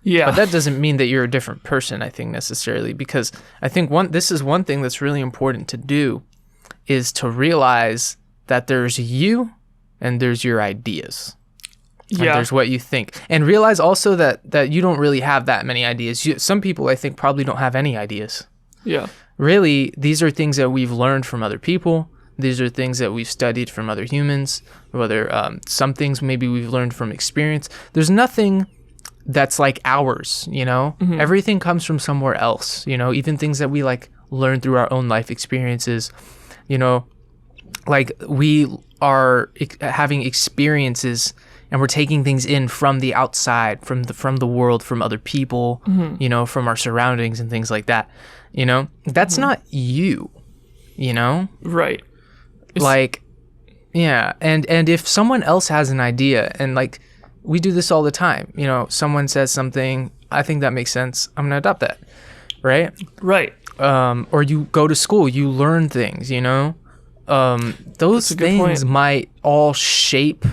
Yeah. But that doesn't mean that you're a different person, I think, necessarily, because I think this is one thing that's really important to do is to realize that there's you and there's your ideas. Yeah. And there's what you think. And realize also that you don't really have that many ideas. Some people, I think, probably don't have any ideas. Yeah. Really, these are things that we've learned from other people. These are things that we've studied from other humans, whether some things maybe we've learned from experience. There's nothing that's like ours, Mm-hmm. Everything comes from somewhere else, even things that we like learn through our own life experiences, like we are having experiences and we're taking things in from the outside, from the world, from other people, mm-hmm. From our surroundings and things like that, that's mm-hmm. not you, Right. Like, yeah. And if someone else has an idea and like, we do this all the time. Someone says something, I think that makes sense. I'm going to adopt that. Right? Right. Or you go to school, you learn things, those things might all shape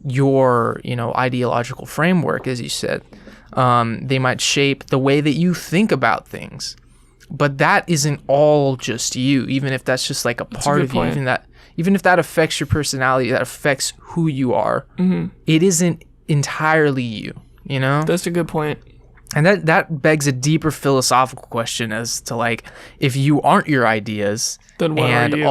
your, ideological framework, as you said. They might shape the way that you think about things. But that isn't all just you, even if that's just like a part of you, even if that affects your personality, that affects who you are. Mm-hmm. It isn't entirely you, That's a good point. And that begs a deeper philosophical question as to like, if you aren't your ideas, then what are you?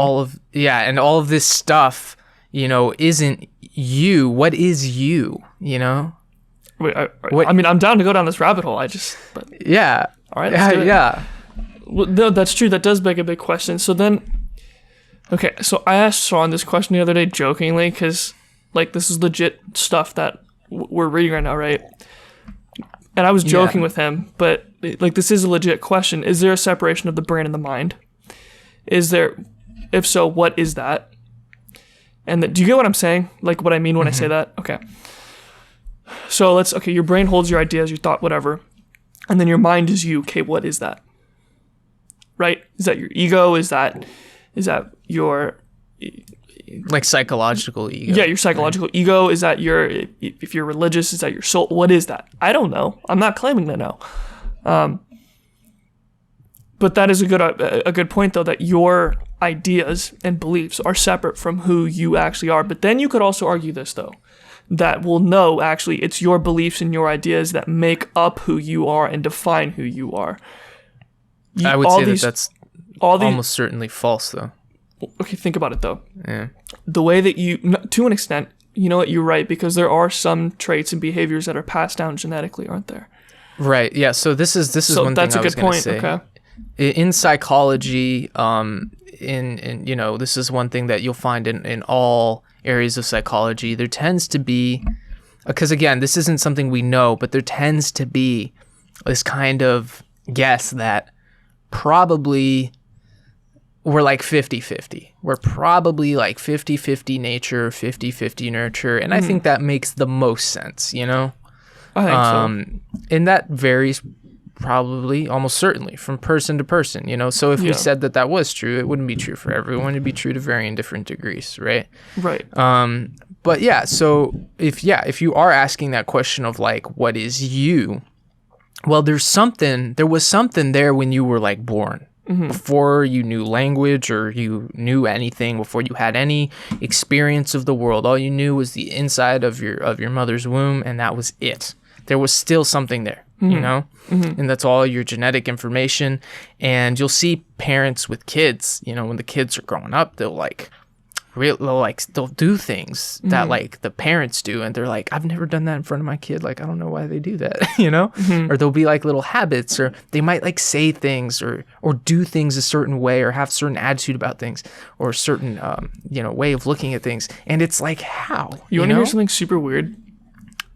And all of this stuff, isn't you, what is you, Wait, I mean, I'm down to go down this rabbit hole. Yeah. All right, let's do it. Yeah. Well, no, that's true. That does beg a big question. So then, okay, so I asked Sean this question the other day jokingly because, like, this is legit stuff that we're reading right now, right? And I was joking with him, but, like, this is a legit question. Is there a separation of the brain and the mind? Is there? If so, what is that? And do you get what I'm saying? Like, what I mean when I say that? Okay. So your brain holds your ideas, your thought, whatever. And then your mind is you. Okay, what is that? Right? Is that your ego? Is that your like psychological ego? Yeah, your psychological ego. Is that if you're religious, is that your soul? What is that? I don't know. I'm not claiming to know. But that is a good point, though, that your ideas and beliefs are separate from who you actually are. But then you could also argue this, though, that actually it's your beliefs and your ideas that make up who you are and define who you are. I would say that's all these almost certainly false, though. okay, think about it though. Yeah. The way that to an extent, you know what, you're right, because there are some traits and behaviors that are passed down genetically, aren't there? Right. Yeah. So this is one thing I was going to say. Okay. In psychology, in you know, this is one thing that you'll find in all areas of psychology. There tends to be, because again, this isn't something we know, but there tends to be this kind of guess that probably we're like 50-50. We're probably like 50-50 nature, 50-50 nurture. And I think that makes the most sense, you know? I think so. And that varies probably, almost certainly, from person to person, you know? So if we said that was true, it wouldn't be true for everyone. It'd be true to varying different degrees, right? Right. But yeah, so if you are asking that question of like, what is you? Well, there was something there when you were like born. Before you knew language or you knew anything, before you had any experience of the world, all you knew was the inside of your mother's womb, and that was it. There was still something there, you know, and that's all your genetic information. And you'll see parents with kids, you know, when the kids are growing up, they'll do things that like the parents do, and they're like, I've never done that in front of my kid, like I don't know why they do that, you know. Or there'll be like little habits, or they might like say things or do things a certain way, or have certain attitude about things, or a certain you know, way of looking at things, and it's like, how You want to hear something super weird?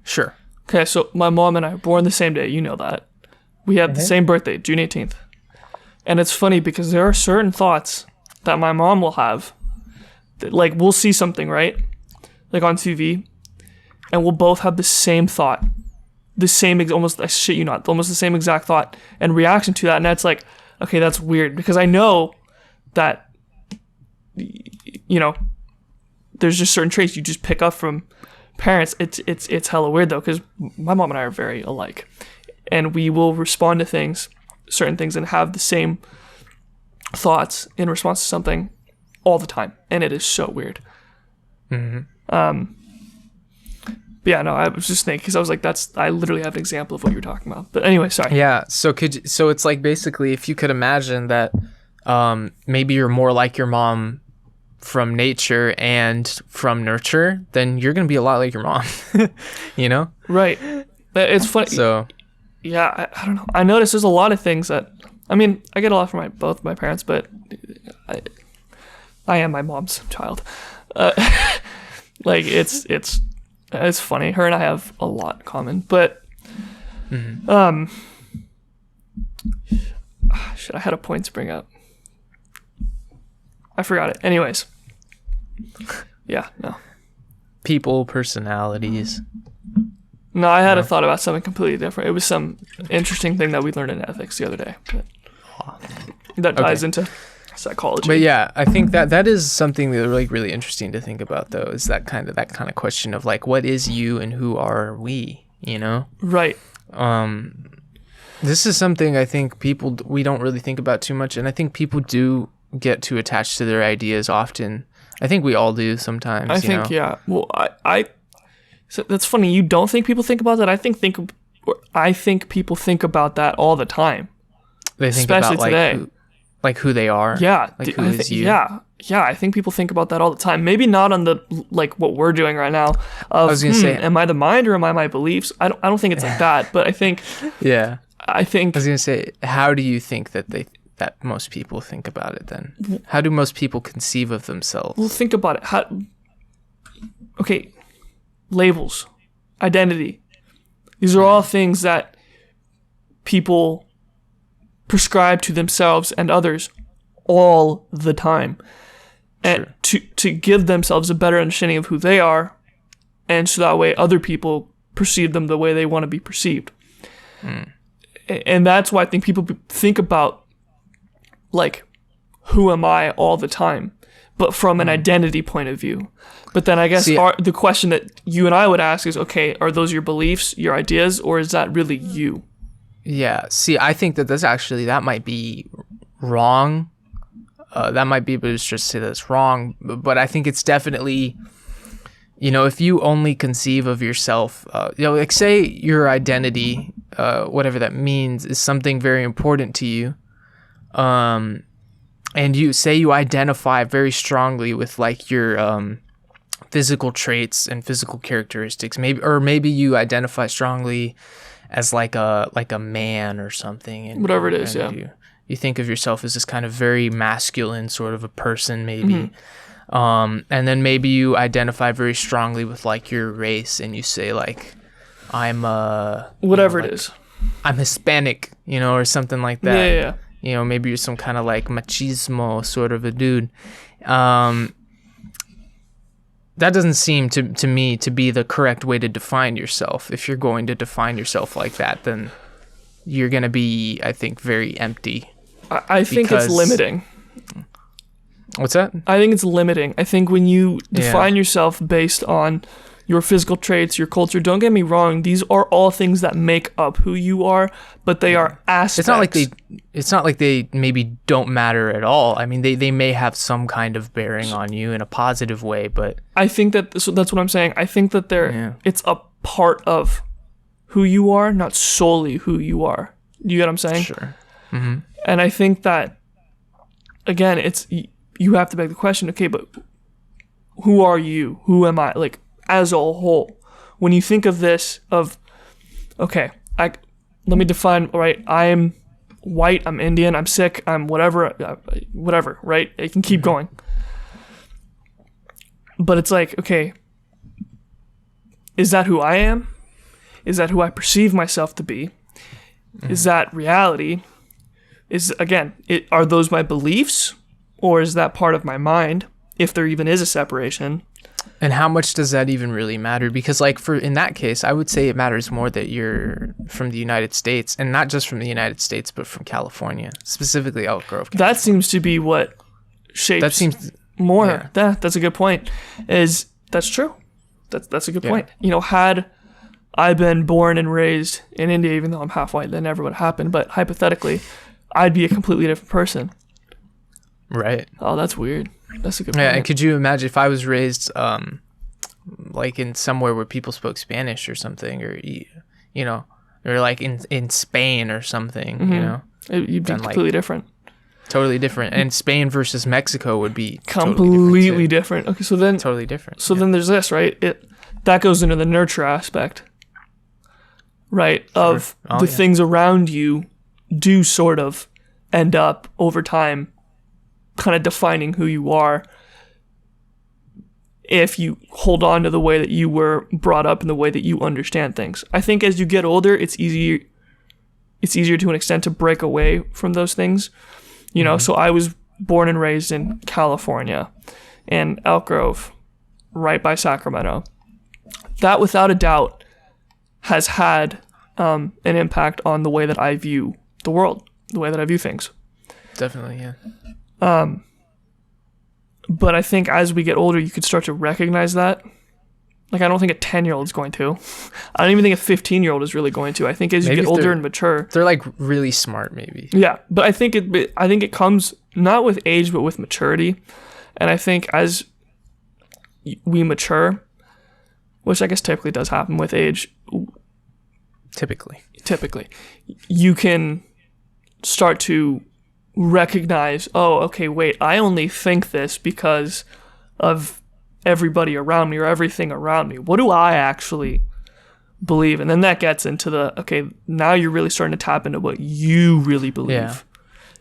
Sure. Okay, so my mom and I were born the same day, you know that. We have the same birthday, June 18th. And it's funny because there are certain thoughts that my mom will have. Like, we'll see something, right? Like on TV, and we'll both have the same thought. The same, almost, I shit you not, almost the same exact thought and reaction to that. And that's like, okay, that's weird. Because I know that, you know, there's just certain traits you just pick up from parents. It's hella weird, though, because my mom and I are very alike. And we will respond to certain things, and have the same thoughts in response to something all the time, and it is so weird. But yeah, no, I was just thinking, because I was like, I literally have an example of what you're talking about. But anyway, sorry. Yeah, so it's like, basically, if you could imagine that maybe you're more like your mom from nature and from nurture, then you're gonna be a lot like your mom. You know? Right. It's funny. So yeah, I don't know. I noticed there's a lot of things that, I mean, I get a lot from both my parents, but I am my mom's child. Like, it's funny. Her and I have a lot in common, but shit, I had a point to bring up. I forgot it. Anyways, yeah, no. People, personalities. No, I had a thought about something completely different. It was some interesting thing that we learned in ethics the other day. That ties into psychology. But yeah, I think that is something that like really interesting to think about, though, is that kind of question of like, what is you and who are we, you know? Right. This is something I think we don't really think about too much, and I think people do get too attached to their ideas often. I think we all do sometimes. I think, yeah. Well, so that's funny. You don't think people think about that? I think people think about that all the time. They think especially about today. Like who they are. Yeah. Like who is you. Yeah. I think people think about that all the time. Maybe not on the, like what we're doing right now. I was gonna say, am I the mind or am I my beliefs? I don't think it's like that, but I think. Yeah. I was gonna say, how do you think that most people think about it then? How do most people conceive of themselves? Well, think about it. Okay, labels, identity. These are all things that people prescribe to themselves and others all the time. And to give themselves a better understanding of who they are, and so that way other people perceive them the way they want to be perceived. And that's why I think people think about, like, who am I all the time, but from an identity point of view. But then I guess the question that you and I would ask is, okay, are those your beliefs, your ideas, or is that really you? Yeah. See, I think that might be wrong. That might be, but it's just say that it's wrong. But I think it's definitely, you know, if you only conceive of yourself, you know, like say your identity, whatever that means, is something very important to you. and you say you identify very strongly with like your physical traits and physical characteristics, maybe you identify strongly as like a man or something, and whatever it is, yeah. You think of yourself as this kind of very masculine sort of a person, maybe. And then maybe you identify very strongly with like your race, and you say like, I'm whatever like, it is, I'm Hispanic, or something like that. Yeah. Maybe you're some kind of like machismo sort of a dude. That doesn't seem to me to be the correct way to define yourself. If you're going to define yourself like that, then you're going to be, I think, very empty. I think it's limiting. What's that? I think it's limiting. I think when you define yourself based on your physical traits, your culture, don't get me wrong, these are all things that make up who you are, but they are aspects. It's not like they maybe don't matter at all. I mean, they may have some kind of bearing on you in a positive way, but I think that's what I'm saying. I think that it's a part of who you are, not solely who you are. You get what I'm saying? Sure. Mm-hmm. And I think that, again, you have to beg the question, okay, but who are you? Who am I? Like, as a whole, when you think of this, okay, let me define, right? I'm white, I'm Indian, I'm Sikh, I'm whatever, right? It can keep going. But it's like, okay, is that who I am? Is that who I perceive myself to be? Is that reality? Are those my beliefs? Or is that part of my mind, if there even is a separation? And how much does that even really matter? Because in that case, I would say it matters more that you're from the United States, and not just from the United States, but from California, specifically Elk Grove, California. That seems to be what shapes that seems more. Yeah. That's a good point. That's true. That's a good point. Had I been born and raised in India, even though I'm half white, that never would have happened. But hypothetically, I'd be a completely different person. Right. Oh, that's weird. That's a good point. Yeah, and could you imagine if I was raised like in somewhere where people spoke Spanish or something, or or like in Spain or something, You'd be completely different. Totally different. And Spain versus Mexico would be completely different. Okay, so then totally different. So then there's this, right? That goes into the nurture aspect, right? Sure. Of the things around you do sort of end up over time kind of defining who you are, if you hold on to the way that you were brought up and the way that you understand things. I think as you get older, it's easier to an extent to break away from those things. So I was born and raised in California, in Elk Grove, right by Sacramento. That, without a doubt, has had an impact on the way that I view the world, the way that I view things. Definitely, yeah. But I think as we get older, you could start to recognize that. Like, I don't think a 10-year-old is going to. I don't even think a 15-year-old is really going to. I think as you get older and mature, they're like really smart, maybe. Yeah, but I think it comes not with age, but with maturity. And I think as we mature, which I guess typically does happen with age. Typically, you can start to recognize, oh, okay, wait, I only think this because of everybody around me or everything around me. What do I actually believe? And then that gets into okay, now you're really starting to tap into what you really believe. Yeah.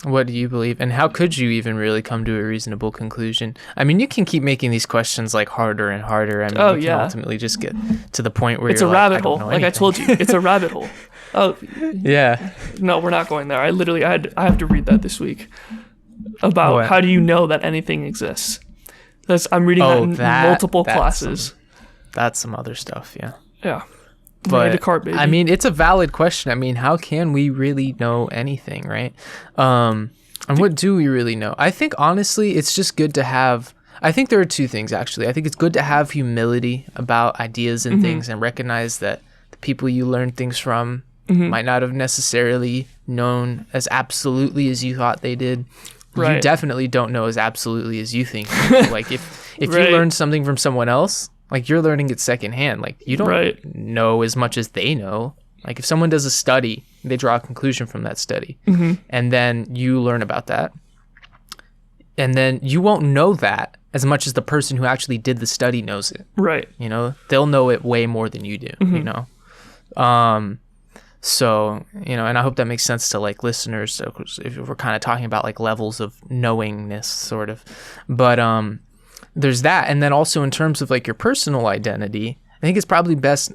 What do you believe? And how could you even really come to a reasonable conclusion? I mean, you can keep making these questions like harder and harder. I mean, you can ultimately just get to the point where it's a rabbit hole. Like I told you, it's a rabbit hole. Oh, yeah. No, we're not going there. I have to read that this week about how do you know that anything exists. I'm reading that in multiple classes. That's some other stuff, yeah. Yeah. But I mean, it's a valid question. I mean, how can we really know anything, right? And what do we really know? I think honestly, it's just good to have. I think there are two things actually. I think it's good to have humility about ideas and things, and recognize that the people you learn things from might not have necessarily known as absolutely as you thought they did. Right. You definitely don't know as absolutely as you think. Like if you learn something from someone else, like you're learning it secondhand. Like you don't know as much as they know. Like if someone does a study, they draw a conclusion from that study, and then you learn about that. and then you won't know that as much as the person who actually did the study knows it. Right. You know, they'll know it way more than you do, you know? So, you know, and I hope that makes sense to like listeners. So if we're kind of talking about like levels of knowingness sort of, but, there's that. And then also in terms of like your personal identity, I think it's probably best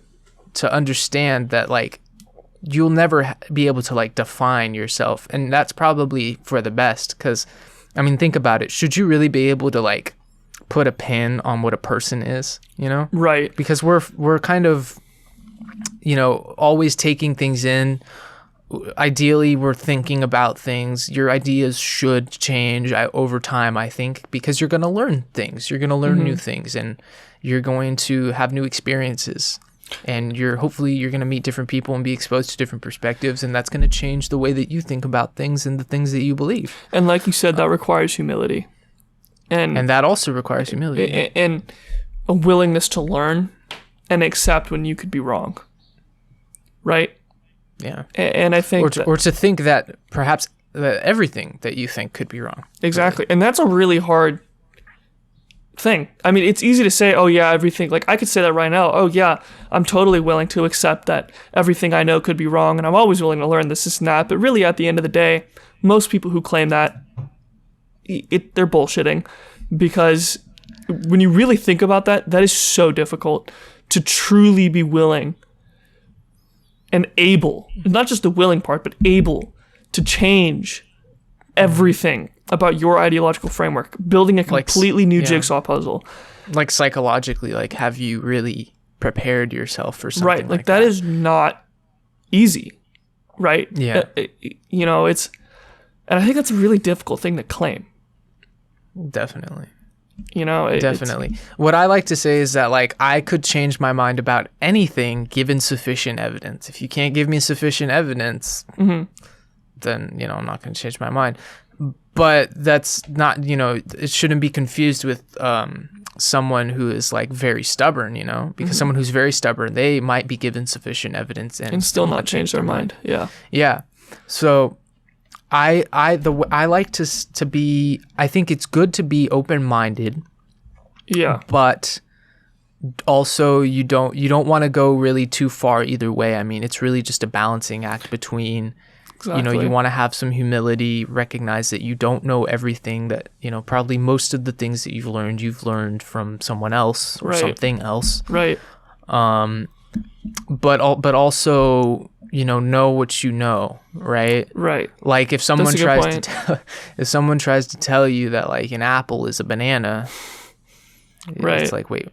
to understand that like you'll never be able to like define yourself. And that's probably for the best. Cause I mean, think about it. Should you really be able to like put a pin on what a person is, you know? Right. Because we're kind of, you know, always taking things in. Ideally, we're thinking about things. Your ideas should change over time, I think, because you're going to learn things. You're going to learn new things, and you're going to have new experiences. And hopefully you're going to meet different people and be exposed to different perspectives, and that's going to change the way that you think about things and the things that you believe. And like you said, that requires humility. And that also requires humility. And a willingness to learn and accept when you could be wrong. Right? Yeah. And I think... Or to think that perhaps that everything that you think could be wrong. Exactly. And that's a really hard thing. I mean, it's easy to say, oh yeah, everything... Like, I could say that right now. Oh yeah, I'm totally willing to accept that everything I know could be wrong, and I'm always willing to learn this and that. But really, at the end of the day, most people who claim that, they're bullshitting. Because when you really think about that, that is so difficult to truly be willing and able, not just the willing part, but able to change everything about your ideological framework, building a completely new jigsaw puzzle. Like psychologically, like have you really prepared yourself for something right? Like that is not easy, right? Yeah. You know, and I think that's a really difficult thing to claim. Definitely. You know, definitely. What I like to say is that like I could change my mind about anything given sufficient evidence. If you can't give me sufficient evidence, then, you know, I'm not going to change my mind. But that's not, you know, it shouldn't be confused with someone who is like very stubborn, you know, because someone who's very stubborn, they might be given sufficient evidence and still not change their mind. Yeah. Yeah. So I like to be, I think it's good to be open-minded. Yeah. But also you don't want to go really too far either way. I mean, it's really just a balancing act between, you know, you want to have some humility, recognize that you don't know everything, that, you know, probably most of the things that you've learned from someone else or something else. Right. But also, you know what you know, right? Right. Like if someone tries to tell you that like an apple is a banana, right? It's like wait.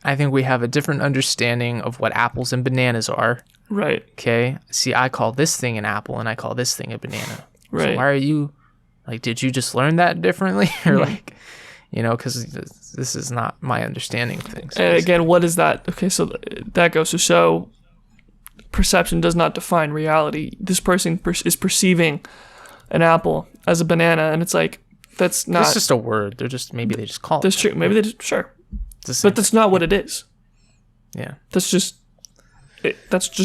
I think we have a different understanding of what apples and bananas are. Right. Okay. See, I call this thing an apple and I call this thing a banana. Right. So why are you like? Did you just learn that differently, or like, you know, because this is not my understanding of things. And again, what is that? Okay, so that goes to show perception does not define reality. This person is perceiving an apple as a banana, and it's like, that's not... It's just a word. Maybe they just call it. That's true. Maybe they just... Sure. But that's not what it is. Yeah. That's just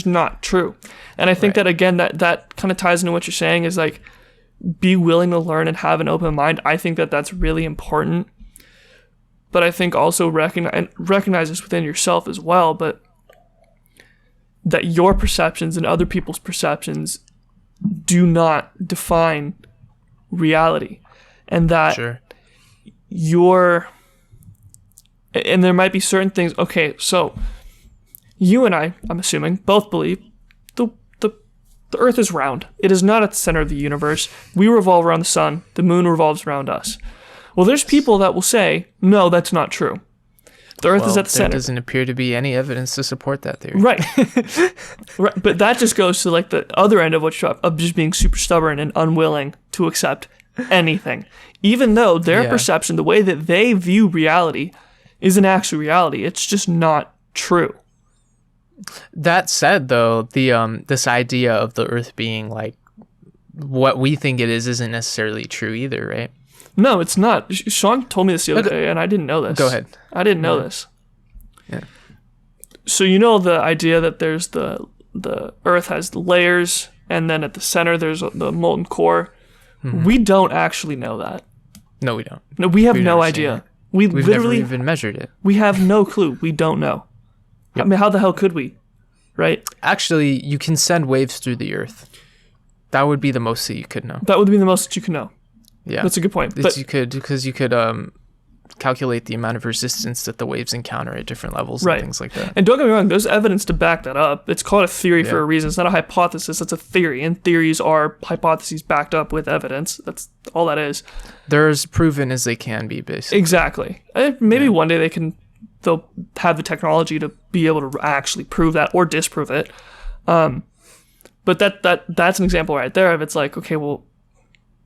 not true. And I think that, again, that kind of ties into what you're saying is like, be willing to learn and have an open mind. I think that that's really important. But I think also recognize this within yourself as well, but that your perceptions and other people's perceptions do not define reality. And that and there might be certain things. Okay, so you and I'm assuming, both believe the Earth is round. It is not at the center of the universe. We revolve around the sun. The moon revolves around us. Well, there's people that will say, no, that's not true. The Earth is at the center. There doesn't appear to be any evidence to support that theory. Right. Right. But that just goes to like the other end of of just being super stubborn and unwilling to accept anything. Even though their perception, the way that they view reality, isn't actually reality. It's just not true. That said, though, the this idea of the Earth being like what we think it is isn't necessarily true either, right? No, it's not. Sean told me this the other day, and I didn't know this. Go ahead. I didn't know this. Yeah. So you know the idea that there's the Earth has layers, and then at the center there's the molten core. Mm-hmm. We don't actually know that. No, we don't. No, we have We've no never seen idea. it. We We've literally never even measured it. we have no clue. We don't know. Yep. I mean, how the hell could we? Right? Actually, you can send waves through the Earth. That would be the most that you could know. That would be the most that you can know. Yeah, That's a good point. But you could calculate the amount of resistance that the waves encounter at different levels Right. and things like that. and don't get me wrong, there's evidence to back that up. It's called a theory for Yeah. a reason. It's not a hypothesis. It's a theory, and theories are hypotheses backed up with evidence. That's all that is. They're as proven as they can be, basically. Exactly. Maybe one day they'll have the technology to be able to actually prove that or disprove it. But that's an example right there of it's like, okay, well,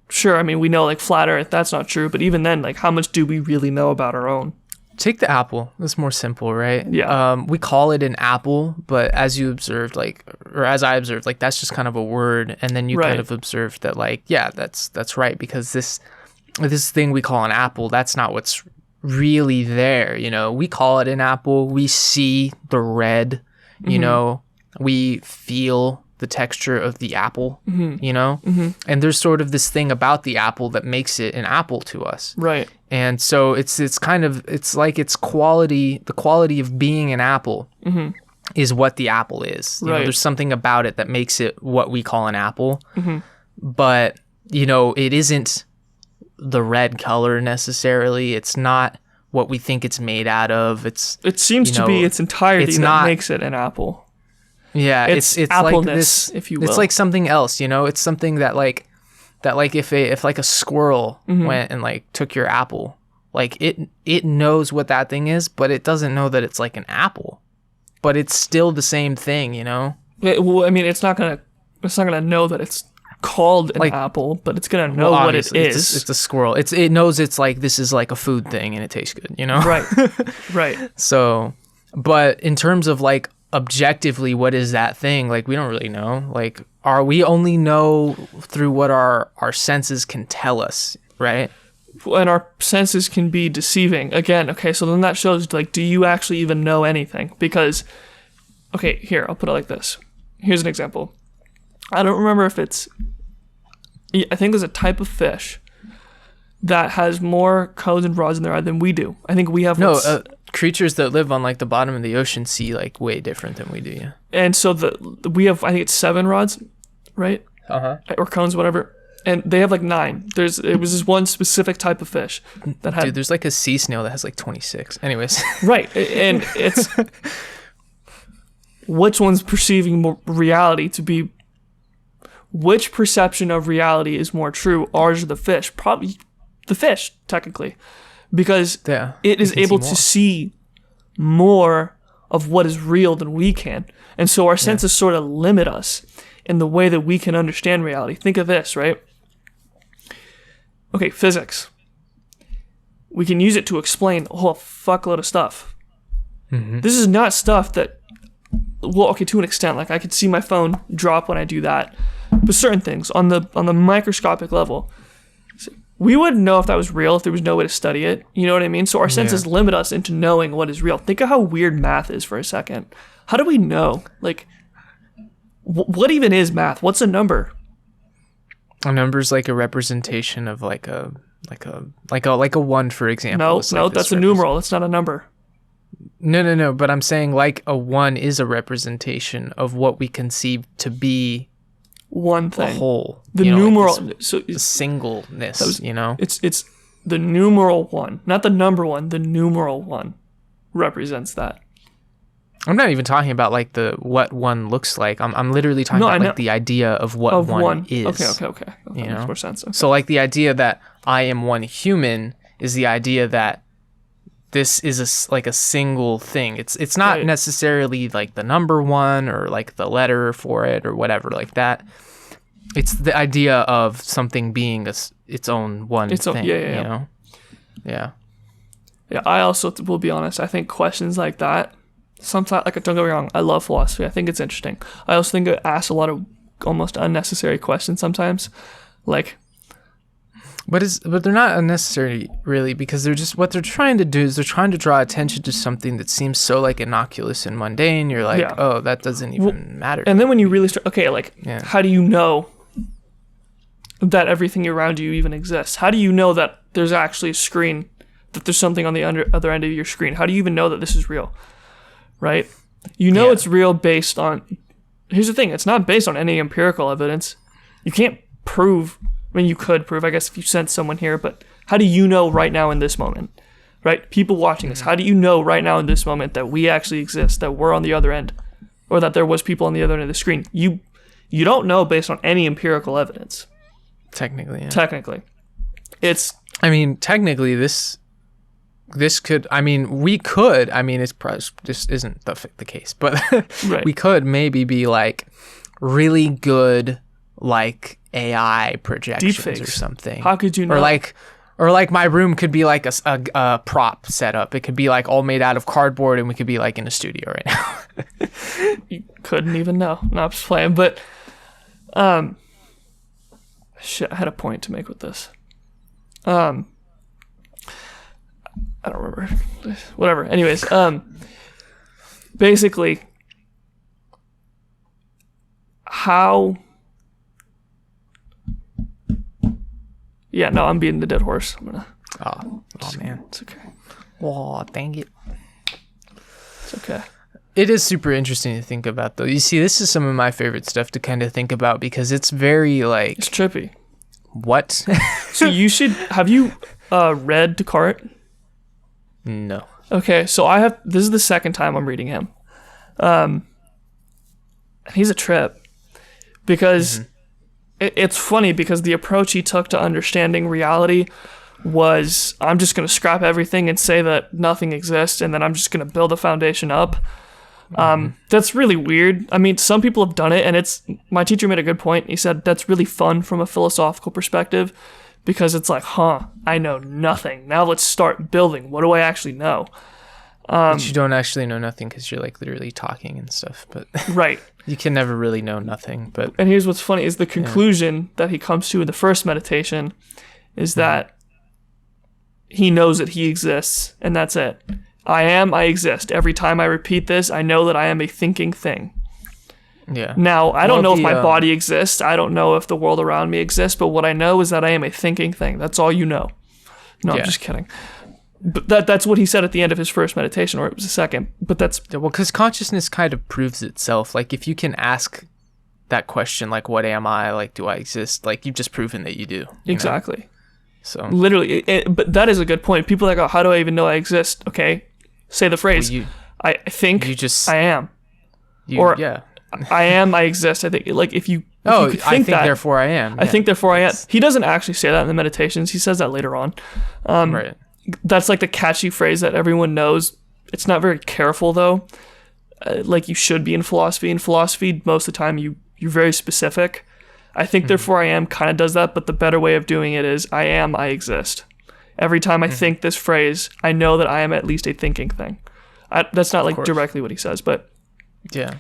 sure. I mean, we know like flat Earth, that's not true. But even then, like, how much do we really know about our own? Take the apple. That's more simple, right? Yeah. We call it an apple, but as you observed, like, or as I observed, like, that's just kind of a word. And then you Right. kind of observed that, like, yeah, that's right, because this thing we call an apple, that's not what's really there. You know, we call it an apple. We see the red. You know, we feel the texture of the apple. You know, and there's sort of this thing about the apple that makes it an apple to us. Right. And so it's like its quality, the quality of being an apple is what the apple is. You know, Right. there's something about it that makes it what we call an apple. But, you know, it isn't the red color necessarily. It's not what we think it's made out of. It seems you to know, be its entirety it's that not- makes it an apple. Yeah, It's like appleness, this, if you will. It's like something else, you know? It's something that like if like a squirrel went and like took your apple, like it knows what that thing is, but it doesn't know that it's like an apple. But it's still the same thing, you know? Well, I mean, it's not gonna know that it's called an Like- apple, but it's gonna know Well, what it obviously, is. It's a squirrel. It knows it's like this is like a food thing and it tastes good, you know? Right. Right. So, but in terms of like objectively, what is that thing? Like, we don't really know. Like, we only know through what our senses can tell us, right? And our senses can be deceiving. Again, okay, so then that shows, like, do you actually even know anything? Because, okay, here, I'll put it like this. Here's an example. I don't remember if it's... I think there's a type of fish that has more cones and rods in their eye than we do. I think we have... No, what's- creatures that live on like the bottom of the ocean see like way different than we do. Yeah. and so we have, I think it's 7 rods, right? Or cones, whatever. And they have like 9. It was this one specific type of fish that had... Dude, there's like a sea snail that has like 26. Anyways. Right, and it's which one's perceiving more reality to be? Which perception of reality is more true? Ours or the fish? Probably the fish, technically, because Yeah, it we is can able see to more. see more of what is real than we can, and so our senses sort of limit us in the way that we can understand reality. Think of this, right? Okay, physics. We can use it to explain a whole fuckload of stuff. This is not stuff that, well, okay, to an extent, like I could see my phone drop when I do that, but certain things on the microscopic level, we wouldn't know if that was real if there was no way to study it. You know what I mean? So our senses limit us into knowing what is real. Think of how weird math is for a second. How do we know? Like, what even is math? What's a number? A number's like a representation of like a 1, for example. No, It's like this that's a numeral. That's not a number. No. But I'm saying like a 1 is a representation of what we conceive to be One a thing. whole. The you know, numeral. Like this So it's, singleness. You know. it's the numeral 1, not the number 1. The numeral 1 represents that. I'm not even talking about like what 1 looks like. I'm literally talking No, I about know. like the idea of what Of 1 is. Okay. That You makes know? more sense. Okay. So like the idea that I am one human is the idea that this is like a single thing. It's not Right. necessarily like the number 1 or like the letter for it or whatever like that. It's the idea of something being its own one thing. Yeah. You know? Yeah. Yeah, I also will be honest. I think questions like that, sometimes, like, don't get me wrong, I love philosophy. I think it's interesting. I also think it asks a lot of almost unnecessary questions sometimes. Like, But they're not unnecessary really, because what they're trying to do is they're trying to draw attention to something that seems so like innocuous and mundane. You're like, Yeah. oh, that doesn't even matter. and then when you really start, okay, like, Yeah. how do you know that everything around you even exists? How do you know that there's actually a screen, that there's something on the other end of your screen? How do you even know that this is real, right? You know it's real based on, here's the thing, it's not based on any empirical evidence. You can't prove, I mean, you could prove, I guess, if you sent someone here, but how do you know right now in this moment, right? People watching this, how do you know right now in this moment that we actually exist, that we're on the other end, or that there was people on the other end of the screen? You don't know based on any empirical evidence. Technically, yeah. Technically. It's... I mean, technically, this could... I mean, we could... I mean, it's probably just isn't the case. But right. We could maybe be, like, really good, like, AI projections Deepfakes. or something. How could you know? Or like my room could be like a prop setup. It could be like all made out of cardboard, and we could be like in a studio right now. You couldn't even know. No, I'm just playing. But, shit, I had a point to make with this. I don't remember. Whatever. Anyways, basically, how... Yeah, no, I'm beating the dead horse. I'm gonna... Oh man. It's okay. Oh, dang it. It's okay. It is super interesting to think about, though. You see, this is some of my favorite stuff to kind of think about because it's very, like... It's trippy. What? So you should... Have you read Descartes? No. Okay, so I have... This is the second time I'm reading him. And he's a trip. Because... It's funny because the approach he took to understanding reality was, I'm just going to scrap everything and say that nothing exists, and then I'm just going to build a foundation up. That's really weird. I mean, some people have done it, and my teacher made a good point. He said that's really fun from a philosophical perspective because it's like, I know nothing. Now let's start building. What do I actually know? But you don't actually know nothing because you're like literally talking and stuff. But right. You can never really know nothing. But and here's what's funny is the conclusion that he comes to in the first meditation is that he knows that he exists, and that's it. I exist. Every time I repeat this, I know that I am a thinking thing. Yeah. Now, I don't know if my body exists. I don't know if the world around me exists, but what I know is that I am a thinking thing. That's all you know. No, I'm just kidding. But that's what he said at the end of his first meditation, or it was the second. But that's... Well, because consciousness kind of proves itself. Like, if you can ask that question, like, what am I? Like, do I exist? Like, you've just proven that you do. Exactly. Know? So literally, but that is a good point. People are like, oh, how do I even know I exist? Okay, say the phrase. Well, I think I am. I am, I exist. I think, like, if you I think therefore I am. I think therefore I am. He doesn't actually say that in the meditations. He says that later on. Right. That's like the catchy phrase that everyone knows. It's not very careful though. Like you should be in philosophy. In philosophy, most of the time you're very specific. I think therefore I am kind of does that, but the better way of doing it is I am, I exist. Every time I think this phrase, I know that I am at least a thinking thing. That's not like directly what he says, but yeah.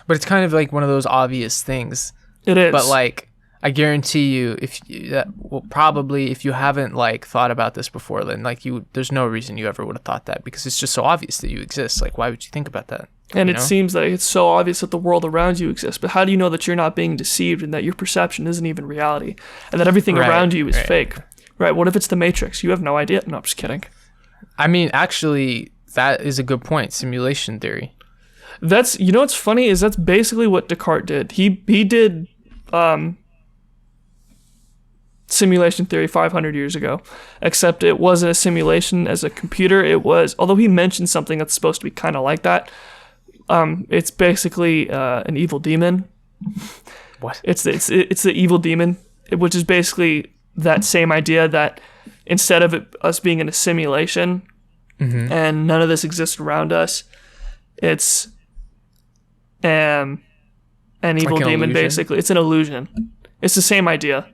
But it's kind of like one of those obvious things. It is. But like, I guarantee you, if you haven't like thought about this before, then like there's no reason you ever would have thought that because it's just so obvious that you exist. Like, why would you think about that? And it seems like it's so obvious that the world around you exists. But how do you know that you're not being deceived and that your perception isn't even reality and that everything around you is fake? Right. What if it's the Matrix? You have no idea. No, I'm just kidding. I mean, actually, that is a good point. Simulation theory. That's, what's funny is that's basically what Descartes did. He did simulation theory 500 years ago, except it wasn't a simulation as a computer. It was, although he mentioned something that's supposed to be kind of like that. It's basically an evil demon. What? It's the evil demon, which is basically that same idea that instead of us being in a simulation and none of this exists around us, it's an evil demon. Basically, it's an illusion. It's the same idea.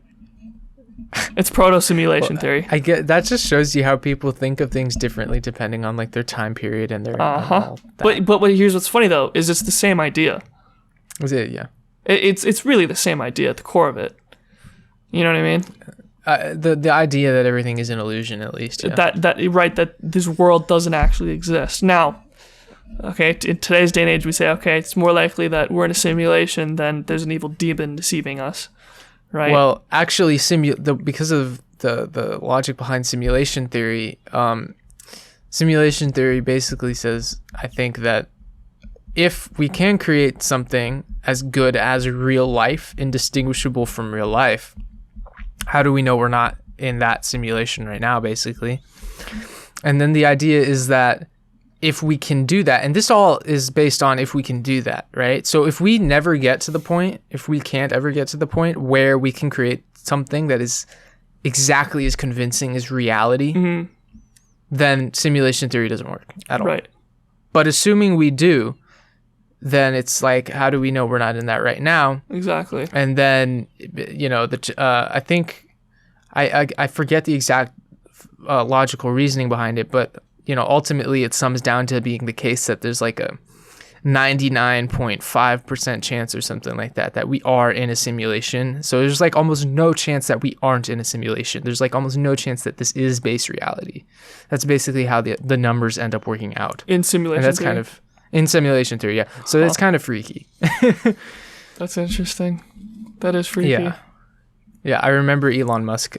It's proto-simulation theory. I get that. Just shows you how people think of things differently depending on like their time period and their. But here's what's funny though is it's the same idea. Is it? Yeah. It's really the same idea at the core of it. You know what I mean? The idea that everything is an illusion, at least. Yeah. That this world doesn't actually exist. Now, okay, in today's day and age, we say, okay, it's more likely that we're in a simulation than there's an evil demon deceiving us. Right. Well, actually, because of the logic behind simulation theory. Simulation theory basically says, I think, that if we can create something as good as real life, indistinguishable from real life, how do we know we're not in that simulation right now, basically? And then the idea is that if we can do that, and this all is based on if we can do that, right? So if we never get to the point, if we can't ever get to the point where we can create something that is exactly as convincing as reality, then simulation theory doesn't work at all. Right. But assuming we do, then it's like, how do we know we're not in that right now? Exactly. And then, I think I forget the exact logical reasoning behind it, but ultimately it sums down to being the case that there's like a 99.5% chance or something like that we are in a simulation. So there's like almost no chance that we aren't in a simulation. There's like almost no chance that this is base reality. That's basically how the numbers end up working out. In simulation And that's theory? kind of in simulation theory, yeah. So it's kind of freaky. That's interesting. That is freaky. Yeah, I remember Elon Musk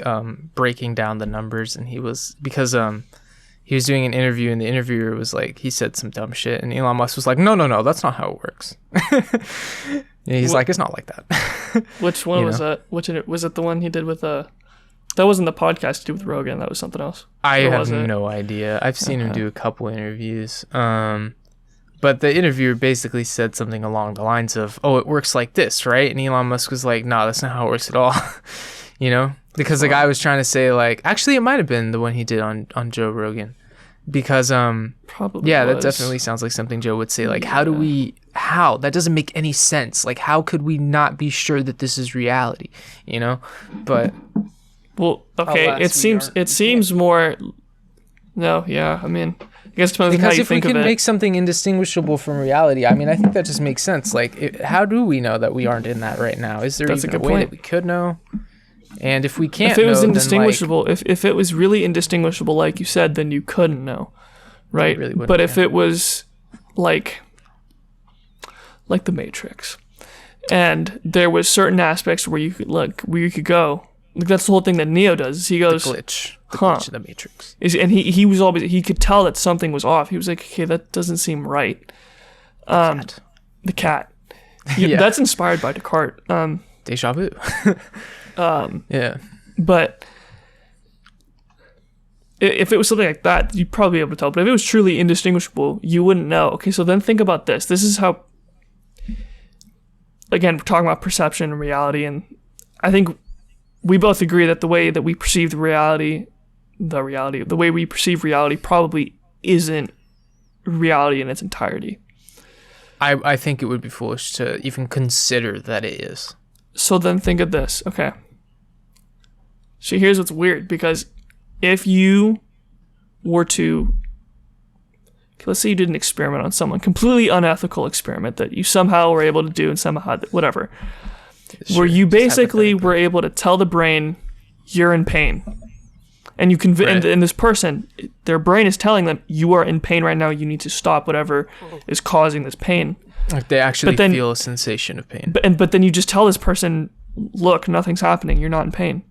breaking down the numbers, and he was doing an interview, and the interviewer was like, he said some dumb shit, and Elon Musk was like, no, that's not how it works. He's like, it's not like that. Which one was that? Was it the one he did with that wasn't the podcast he did with Rogan, that was something else? I have no idea. I've seen him do a couple interviews. But the interviewer basically said something along the lines of, oh, it works like this, right? And Elon Musk was like, no, that's not how it works at all. Because the guy was trying to say, like, actually it might have been the one he did on Joe Rogan. Because probably that definitely sounds like something Joe would say, like, how that doesn't make any sense, like, how could we not be sure that this is reality, but well, okay, it seems more I mean, I guess it depends on how you think of it. Because if we can make something indistinguishable from reality, I mean, I think that just makes sense. Like, how do we know that we aren't in that right now? Is there even a way that we could know? And if we can't know, if it was indistinguishable, if it was really indistinguishable, like you said, then you couldn't know, right? Really wouldn't, but if it was like the Matrix, and there was certain aspects where you could go. Like, that's the whole thing that Neo does. Is he goes the glitch of the Matrix. And he could tell that something was off. He was like, okay, that doesn't seem right. The cat. That's inspired by Descartes. Deja vu. Yeah. But if it was something like that, you'd probably be able to tell. But if it was truly indistinguishable, you wouldn't know. Okay, so then think about this. This is how, again, we're talking about perception and reality, and I think we both agree that the way that we perceive the way we perceive reality probably isn't reality in its entirety. I think it would be foolish to even consider that it is. So then think of this, okay? So here's what's weird, because if you were to, let's say you did an experiment on someone, completely unethical experiment that you somehow were able to do and somehow, whatever, where you basically were able to tell the brain you're in pain. And you and this person, their brain is telling them, you are in pain right now, you need to stop whatever is causing this pain. Like, they actually feel a sensation of pain. But then you just tell this person, look, nothing's happening, you're not in pain.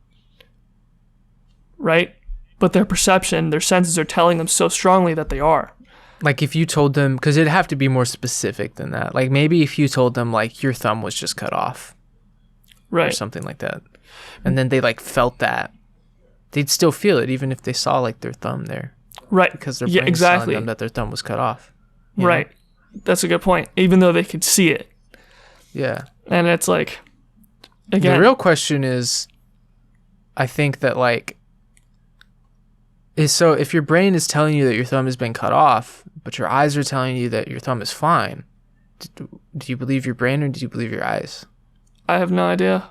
Right? But their perception, their senses are telling them so strongly that they are. Like, if you told them, because it'd have to be more specific than that. Like, maybe if you told them, like, your thumb was just cut off. Right. Or something like that. And then they, like, felt that. They'd still feel it, even if they saw, like, their thumb there. Right. Because their brain's telling them that their thumb was cut off. Right. That's a good point. Even though they could see it. Yeah. And it's like, again, the real question is, I think that, like, so if your brain is telling you that your thumb has been cut off, but your eyes are telling you that your thumb is fine, do you believe your brain or do you believe your eyes? I have no idea.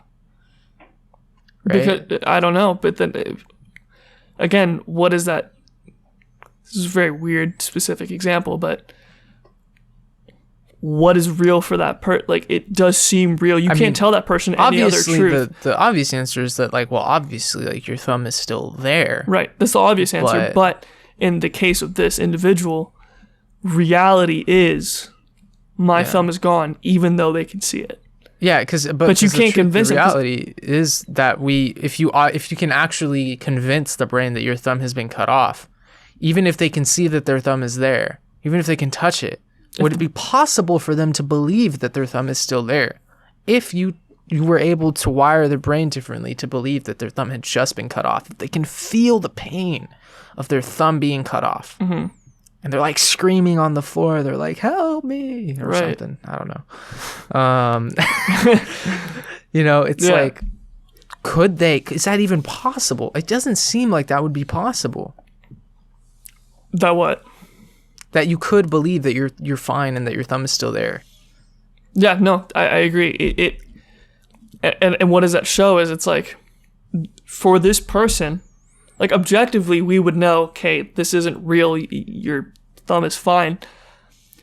Right? Because I don't know. But then, again, what is that? This is a very weird, specific example, but what is real for that like, it does seem real. You can't tell that person any other truth. The obvious answer is that, like, well, obviously, like, your thumb is still there. Right. That's the obvious answer. But in the case of this individual, reality is my thumb is gone, even though they can see it. Yeah, but you can't convince the them 'cause- reality is that if you can actually convince the brain that your thumb has been cut off, even if they can see that their thumb is there, even if they can touch it, would it be possible for them to believe that their thumb is still there? If you were able to wire their brain differently to believe that their thumb had just been cut off, if they can feel the pain of their thumb being cut off. Mm-hmm. And they're like screaming on the floor. They're like, "Help me," or Right. something. I don't know. It's like, could they? Is that even possible? It doesn't seem like that would be possible. That what? That you could believe that you're fine and that your thumb is still there. Yeah, no, I agree. And what does that show is it's like, for this person, like objectively we would know, okay, this isn't real, your thumb is fine.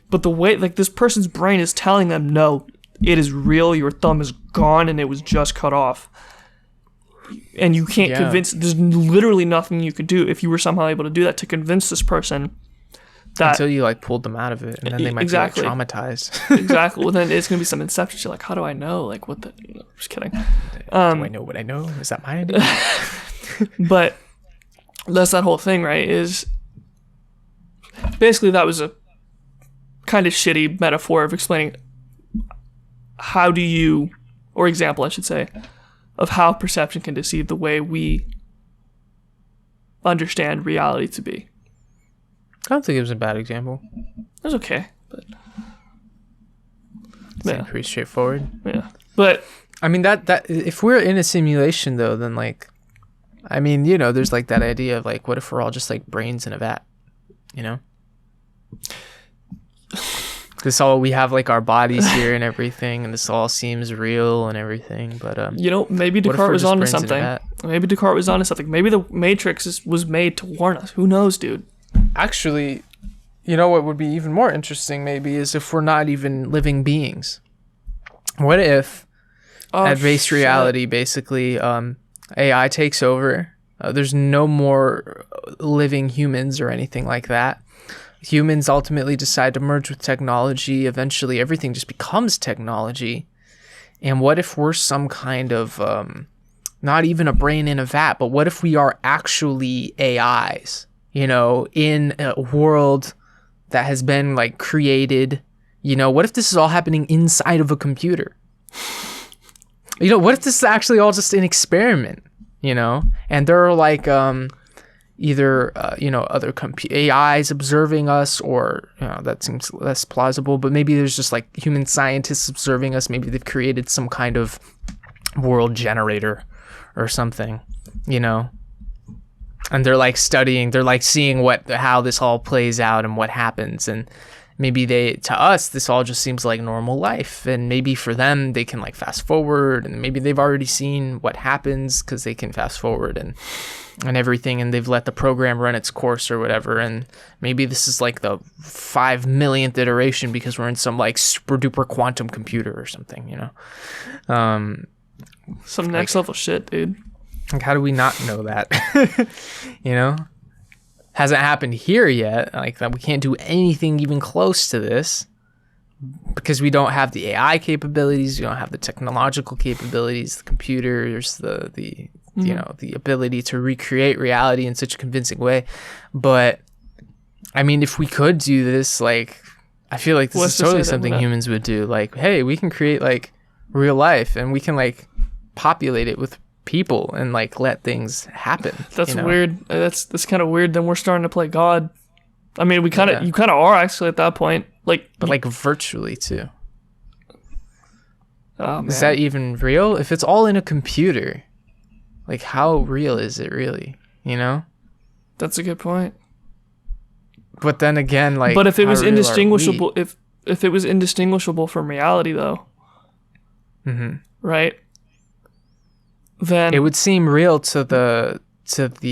But the way, like, this person's brain is telling them, no, it is real, your thumb is gone and it was just cut off. And you can't convince, there's literally nothing you could do if you were somehow able to do that to convince this person that. Until you like pulled them out of it, and then they might be like traumatized. Exactly. Well, then it's going to be some inception shit, like, how do I know? Like, what the, just kidding. Do I know what I know? Is that my idea? But that's that whole thing, right? Is basically that was a kind of shitty metaphor of explaining how do you, or example I should say, of how perception can deceive the way we understand reality to be. I don't think it was a bad example. It was okay, but It's pretty straightforward. Yeah, but I mean that if we're in a simulation though, then like, I mean, there's like that idea of like, what if we're all just like brains in a vat, we have like our bodies here and everything, and this all seems real and everything, but maybe Descartes was onto something. Maybe Descartes was onto something. Maybe the Matrix was made to warn us. Who knows, dude? Actually, what would be even more interesting maybe is if we're not even living beings. What if at base reality, basically, AI takes over. There's no more living humans or anything like that. Humans ultimately decide to merge with technology. Eventually, everything just becomes technology. And what if we're some kind of, not even a brain in a vat, but what if we are actually AIs, in a world that has been like created? What if this is all happening inside of a computer? What if this is actually all just an experiment, and there are like, either, other AIs observing us, or, that seems less plausible, but maybe there's just like human scientists observing us. Maybe they've created some kind of world generator or something, and they're like studying, they're like seeing how this all plays out and what happens. And maybe to us, this all just seems like normal life. And maybe for them, they can like fast forward, and maybe they've already seen what happens because they can fast forward and everything, and they've let the program run its course or whatever. And maybe this is like the 5 millionth iteration because we're in some like super duper quantum computer or something, some next level shit, dude. Like, how do we not know that? Hasn't happened here yet. Like, that we can't do anything even close to this because we don't have the AI capabilities. We don't have the technological capabilities, the computers, the the ability to recreate reality in such a convincing way. But I mean, if we could do this, like, I feel like this is totally something humans would do. Like, hey, we can create like real life, and we can like populate it with people and like let things happen. That's weird. That's kind of weird. Then we're starting to play God. I mean, you kind of are actually at that point. Like, but like virtually too. Oh, man. Is that even real? If it's all in a computer, like, how real is it really? That's a good point. But then again, like, but if it was indistinguishable, if it was indistinguishable from reality, though, right? Then it would seem real to the.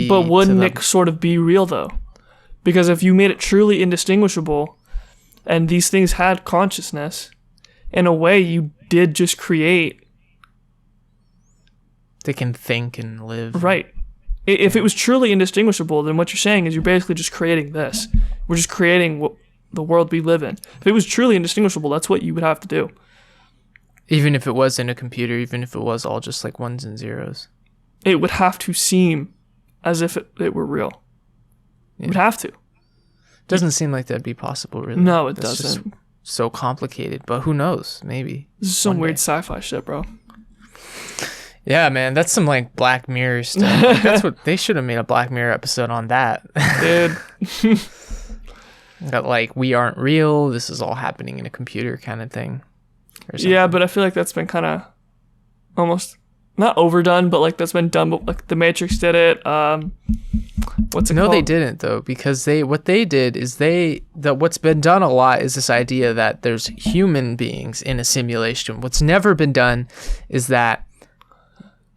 But wouldn't it sort of be real though? Because if you made it truly indistinguishable, and these things had consciousness, in a way, you did just create. They can think and live. Right. If it was truly indistinguishable, then what you're saying is you're basically just creating this. We're just creating what the world we live in. If it was truly indistinguishable, that's what you would have to do. Even if it was in a computer, even if it was all just like ones and zeros. It would have to seem as if it were real. It would have to. Doesn't seem like that'd be possible, really. No, it That's doesn't. just so complicated, but who knows? Maybe. This is some weird sci-fi shit, bro. Yeah, man, that's some like Black Mirror stuff. Like, that's what they should have made a Black Mirror episode on that. Dude. That like we aren't real. This is all happening in a computer kind of thing. Or something. Yeah, but I feel like that's been kind of almost not overdone, but like that's been done. But like The Matrix did it. What's it No, called? they didn't though, because what they did is what's been done a lot is this idea that there's human beings in a simulation. What's never been done is that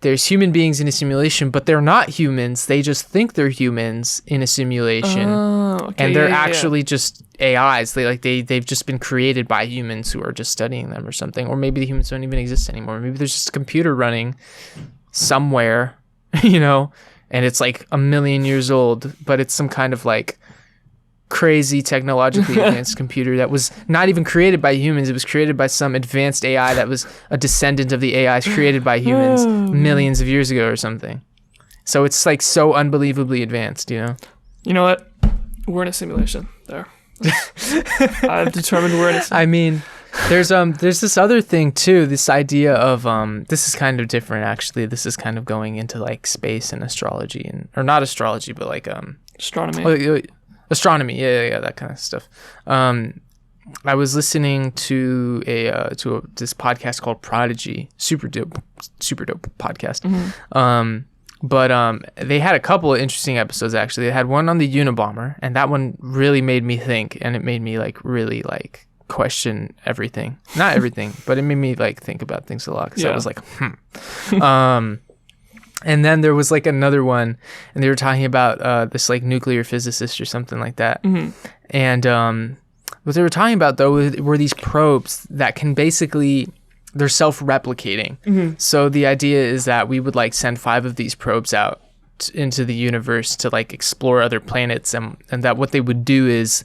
there's human beings in a simulation, but they're not humans. They just think they're humans in a simulation, Okay, and they're actually just AIs. They've just been created by humans who are just studying them or something. Or maybe the humans don't even exist anymore. Maybe there's just a computer running somewhere, and it's like 1 million years old, but it's some kind of like crazy technologically advanced computer that was not even created by humans. It was created by some advanced AI that was a descendant of the AIs created by humans millions of years ago or something. So it's like so unbelievably advanced, You know what? We're in a simulation. There. I've determined we're in a simulation. I mean, there's this other thing too, this idea of this is kind of different actually. This is kind of going into like space and astrology or not astrology, but like Astronomy. Astronomy, yeah, that kind of stuff. I was listening to this podcast called Prodigy, super dope podcast. But they had a couple of interesting episodes actually. They had one on the Unabomber, and that one really made me think, and it made me like really like question everything. Not everything, but it made me like think about things a lot because I was like, And then there was like another one, and they were talking about this like nuclear physicist or something like that. And what they were talking about though were these probes that can basically, they're self-replicating. So the idea is that we would like send 5 of these probes out into the universe to like explore other planets, and that what they would do is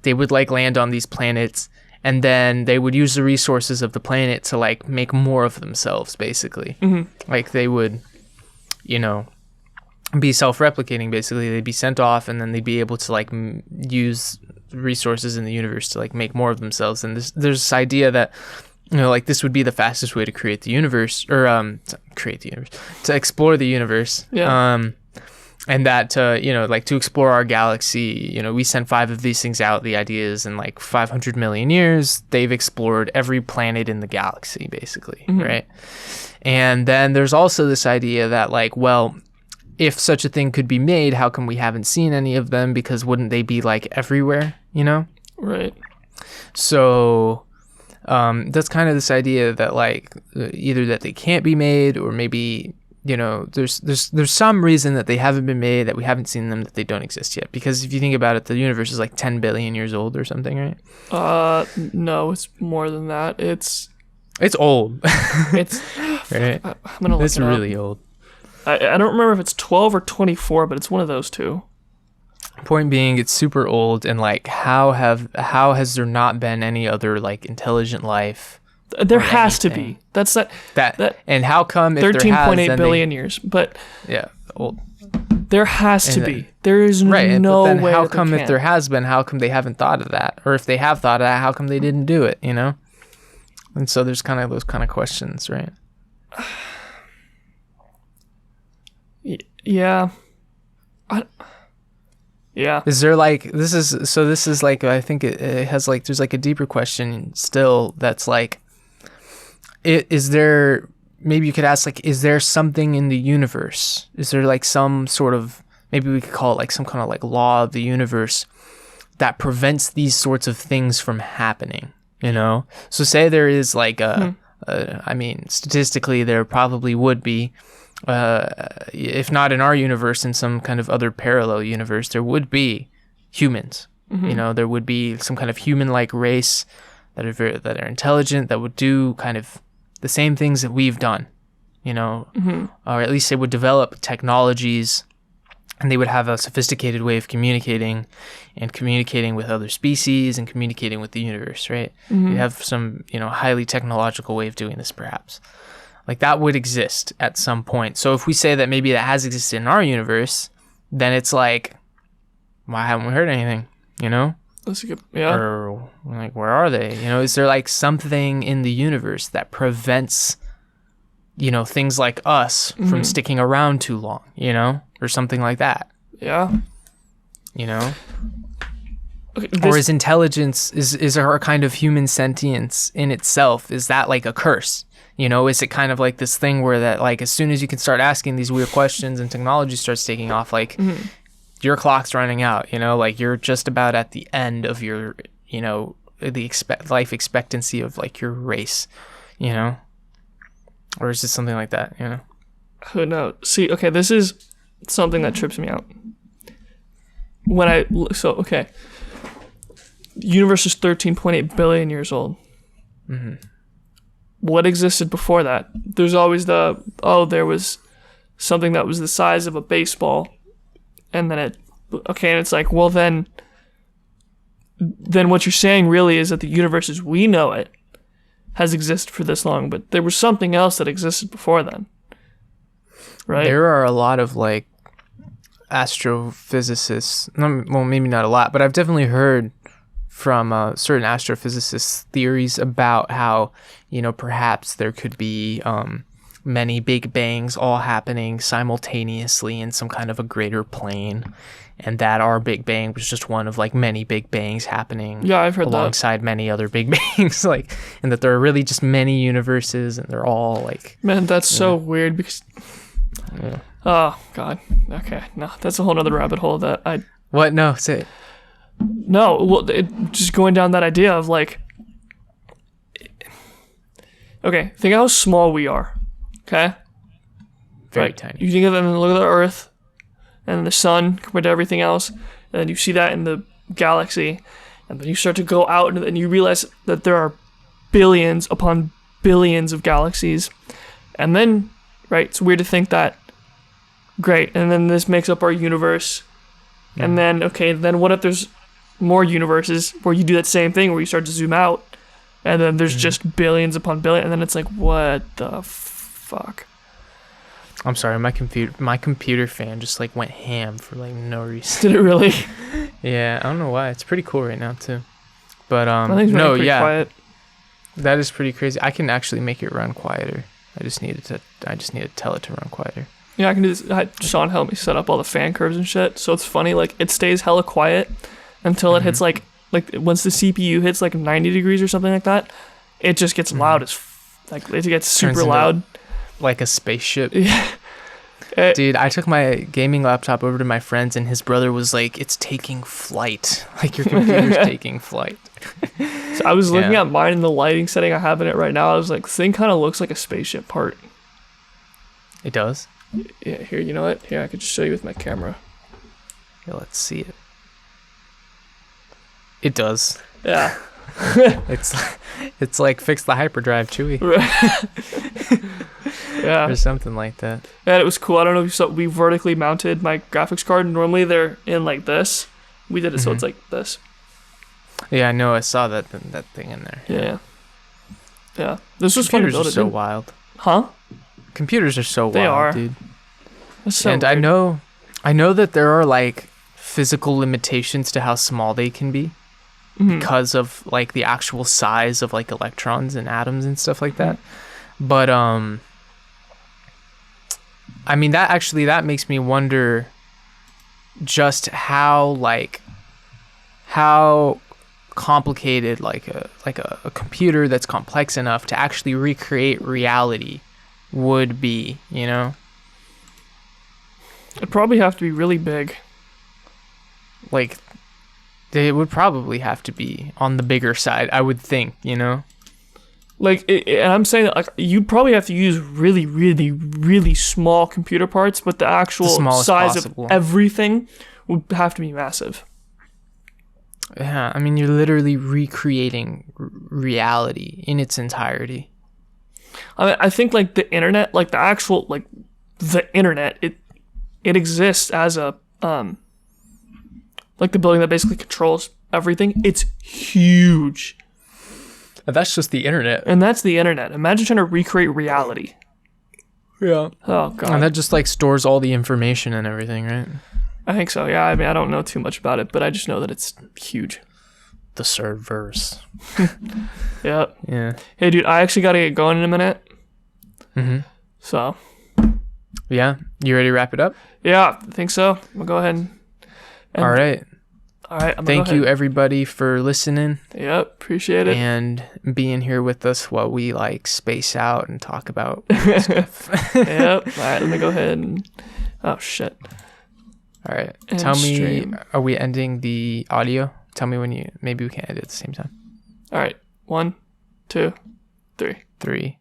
they would like land on these planets, and then they would use the resources of the planet to like make more of themselves basically. Like they would be self-replicating basically. They'd be sent off, and then they'd be able to like use resources in the universe to like make more of themselves. And there's this idea that like this would be the fastest way to create the universe, or to explore the universe. And that to explore our galaxy, we send 5 of these things out. The idea is in like 500 million years they've explored every planet in the galaxy basically, right? And then there's also this idea that like, well, if such a thing could be made, how come we haven't seen any of them? Because wouldn't they be like everywhere, Right. So that's kind of this idea that like either that they can't be made, or maybe there's some reason that they haven't been made, that we haven't seen them, that they don't exist yet. Because if you think about it, the universe is like 10 billion years old or something, right? No, it's more than that. It's old. It's right. I'm gonna look It's it up. really old. I don't remember if it's 12 or 24, but it's one of those two. Point being, it's super old, and like how has there not been any other like intelligent life? There has to anything? be. That's that. And how come if 13.8 billion years, but old. There has to be. There is Right, no but then way. how that come they if there can't. has been, how come they haven't thought of that? Or if they have thought of that, how come they didn't do it? And so there's kind of those kind of questions, right? Yeah. Yeah. Is there like this is like, I think it has like, there's like a deeper question still that's like, is there, maybe you could ask like, is there something in the universe? Is there like some sort of, maybe we could call it like some kind of like law of the universe that prevents these sorts of things from happening, So say there is like I mean, statistically there probably would be, if not in our universe, in some kind of other parallel universe, there would be humans. There would be some kind of human-like race that are intelligent, that would do kind of the same things that we've done, or at least they would develop technologies and they would have a sophisticated way of communicating with other species and communicating with the universe, right? You have some, highly technological way of doing this, perhaps. Like, that would exist at some point. So if we say that maybe that has existed in our universe, then it's like, why haven't we heard anything, That's a good, yeah. Or, like, where are they? Is there, like, something in the universe that prevents, things like us from sticking around too long, or something like that? Yeah. Okay, or is intelligence, is our kind of human sentience in itself, is that like a curse? Is it kind of like this thing where that, like, as soon as you can start asking these weird questions and technology starts taking off, like, your clock's running out, like, you're just about at the end of your, life expectancy of, like, your race, or is it something like that, Who knows? See, okay, this is something that trips me out. The universe is 13.8 billion years old. What existed before that? There's always there was something that was the size of a baseball, and then and it's like, well, then what you're saying really is that the universe as we know it has existed for this long, but there was something else that existed before then, right? There are a lot of, like, astrophysicists, well, maybe not a lot, but I've definitely heard from certain astrophysicists theories about how, perhaps there could be many big bangs all happening simultaneously in some kind of a greater plane, and that our big bang was just one of, like, many big bangs happening. Yeah, I've heard alongside many other big bangs, like, and that there are really just many universes, and they're all, like, man, that's so weird because. Yeah. Oh God. Okay. No, that's a whole nother rabbit hole that I. What? No, say it. No, well, just going down that idea of, like. Okay, think how small we are. Okay. Very tiny. You think of it and look at the Earth, and the sun compared to everything else, and then you see that in the galaxy, and then you start to go out, and you realize that there are billions upon billions of galaxies, and then, right, it's weird to think that. Great, and then this makes up our universe, and then then what if there's more universes where you do that same thing where you start to zoom out, and then there's just billions upon billion, and then it's like, what the fuck? I'm sorry, my computer fan just, like, went ham for, like, no reason. Did it really? Yeah, I don't know why. It's pretty cool right now too. But quiet. That is pretty crazy. I can actually make it run quieter. I just need to tell it to run quieter. Yeah, I can do this. Sean helped me set up all the fan curves and shit. So it's funny, like, it stays hella quiet until it hits like once the CPU hits like 90 degrees or something like that, it just gets loud as it gets super loud. Like a spaceship. Yeah. Dude, I took my gaming laptop over to my friend's, and his brother was like, "It's taking flight. Like, your computer's taking flight." So I was looking at mine in the lighting setting I have in it right now. I was like, this thing kind of looks like a spaceship part. It does? Yeah, here, you know what? Here, I could just show you with my camera. Yeah, let's see it. It does. Yeah. It's like fix the hyperdrive, Chewy. Yeah. Or something like that. Yeah, it was cool. I don't know if you saw, we vertically mounted my graphics card. Normally they're in like this. We did it so it's like this. Yeah, I know. I saw that thing in there. Yeah. Yeah. This was fun to build. Computers are so wild. Huh? Computers are so they wild, are. Dude. So and weird. I know that there are, like, physical limitations to how small they can be because of, like, the actual size of, like, electrons and atoms and stuff like that. But I mean, that makes me wonder just how complicated like a computer that's complex enough to actually recreate reality would be, you know? It'd probably have to be really big. Like, they would probably have to be on the bigger side, I would think, you know? Like, and I'm saying that, like, you'd probably have to use really, really, really small computer parts, but the actual size possible. Of everything would have to be massive. Yeah, I mean, you're literally recreating reality in its entirety. I mean, I think, like, the internet, like, the actual, like, the internet, it exists as a like the building that basically controls everything. It's huge. That's just the internet. And that's the internet. Imagine trying to recreate reality. Yeah. Oh, God. And that just like stores all the information and everything, right? I think so, yeah. I mean, I don't know too much about it, but I just know that it's huge. The servers. Yep. Yeah. Hey, dude, I actually got to get going in a minute. Mm-hmm. So. Yeah. You ready to wrap it up? Yeah, I think so. I'm going to go ahead and all right. All right. Thank you, everybody, for listening. Yep. Appreciate it. And being here with us while we like space out and talk about stuff. Yep. All right. Let me go ahead and. Oh, shit. All right. And tell stream. me, are we ending the audio? Tell me when maybe we can end it at the same time. All right. 1, 2, 3. 3.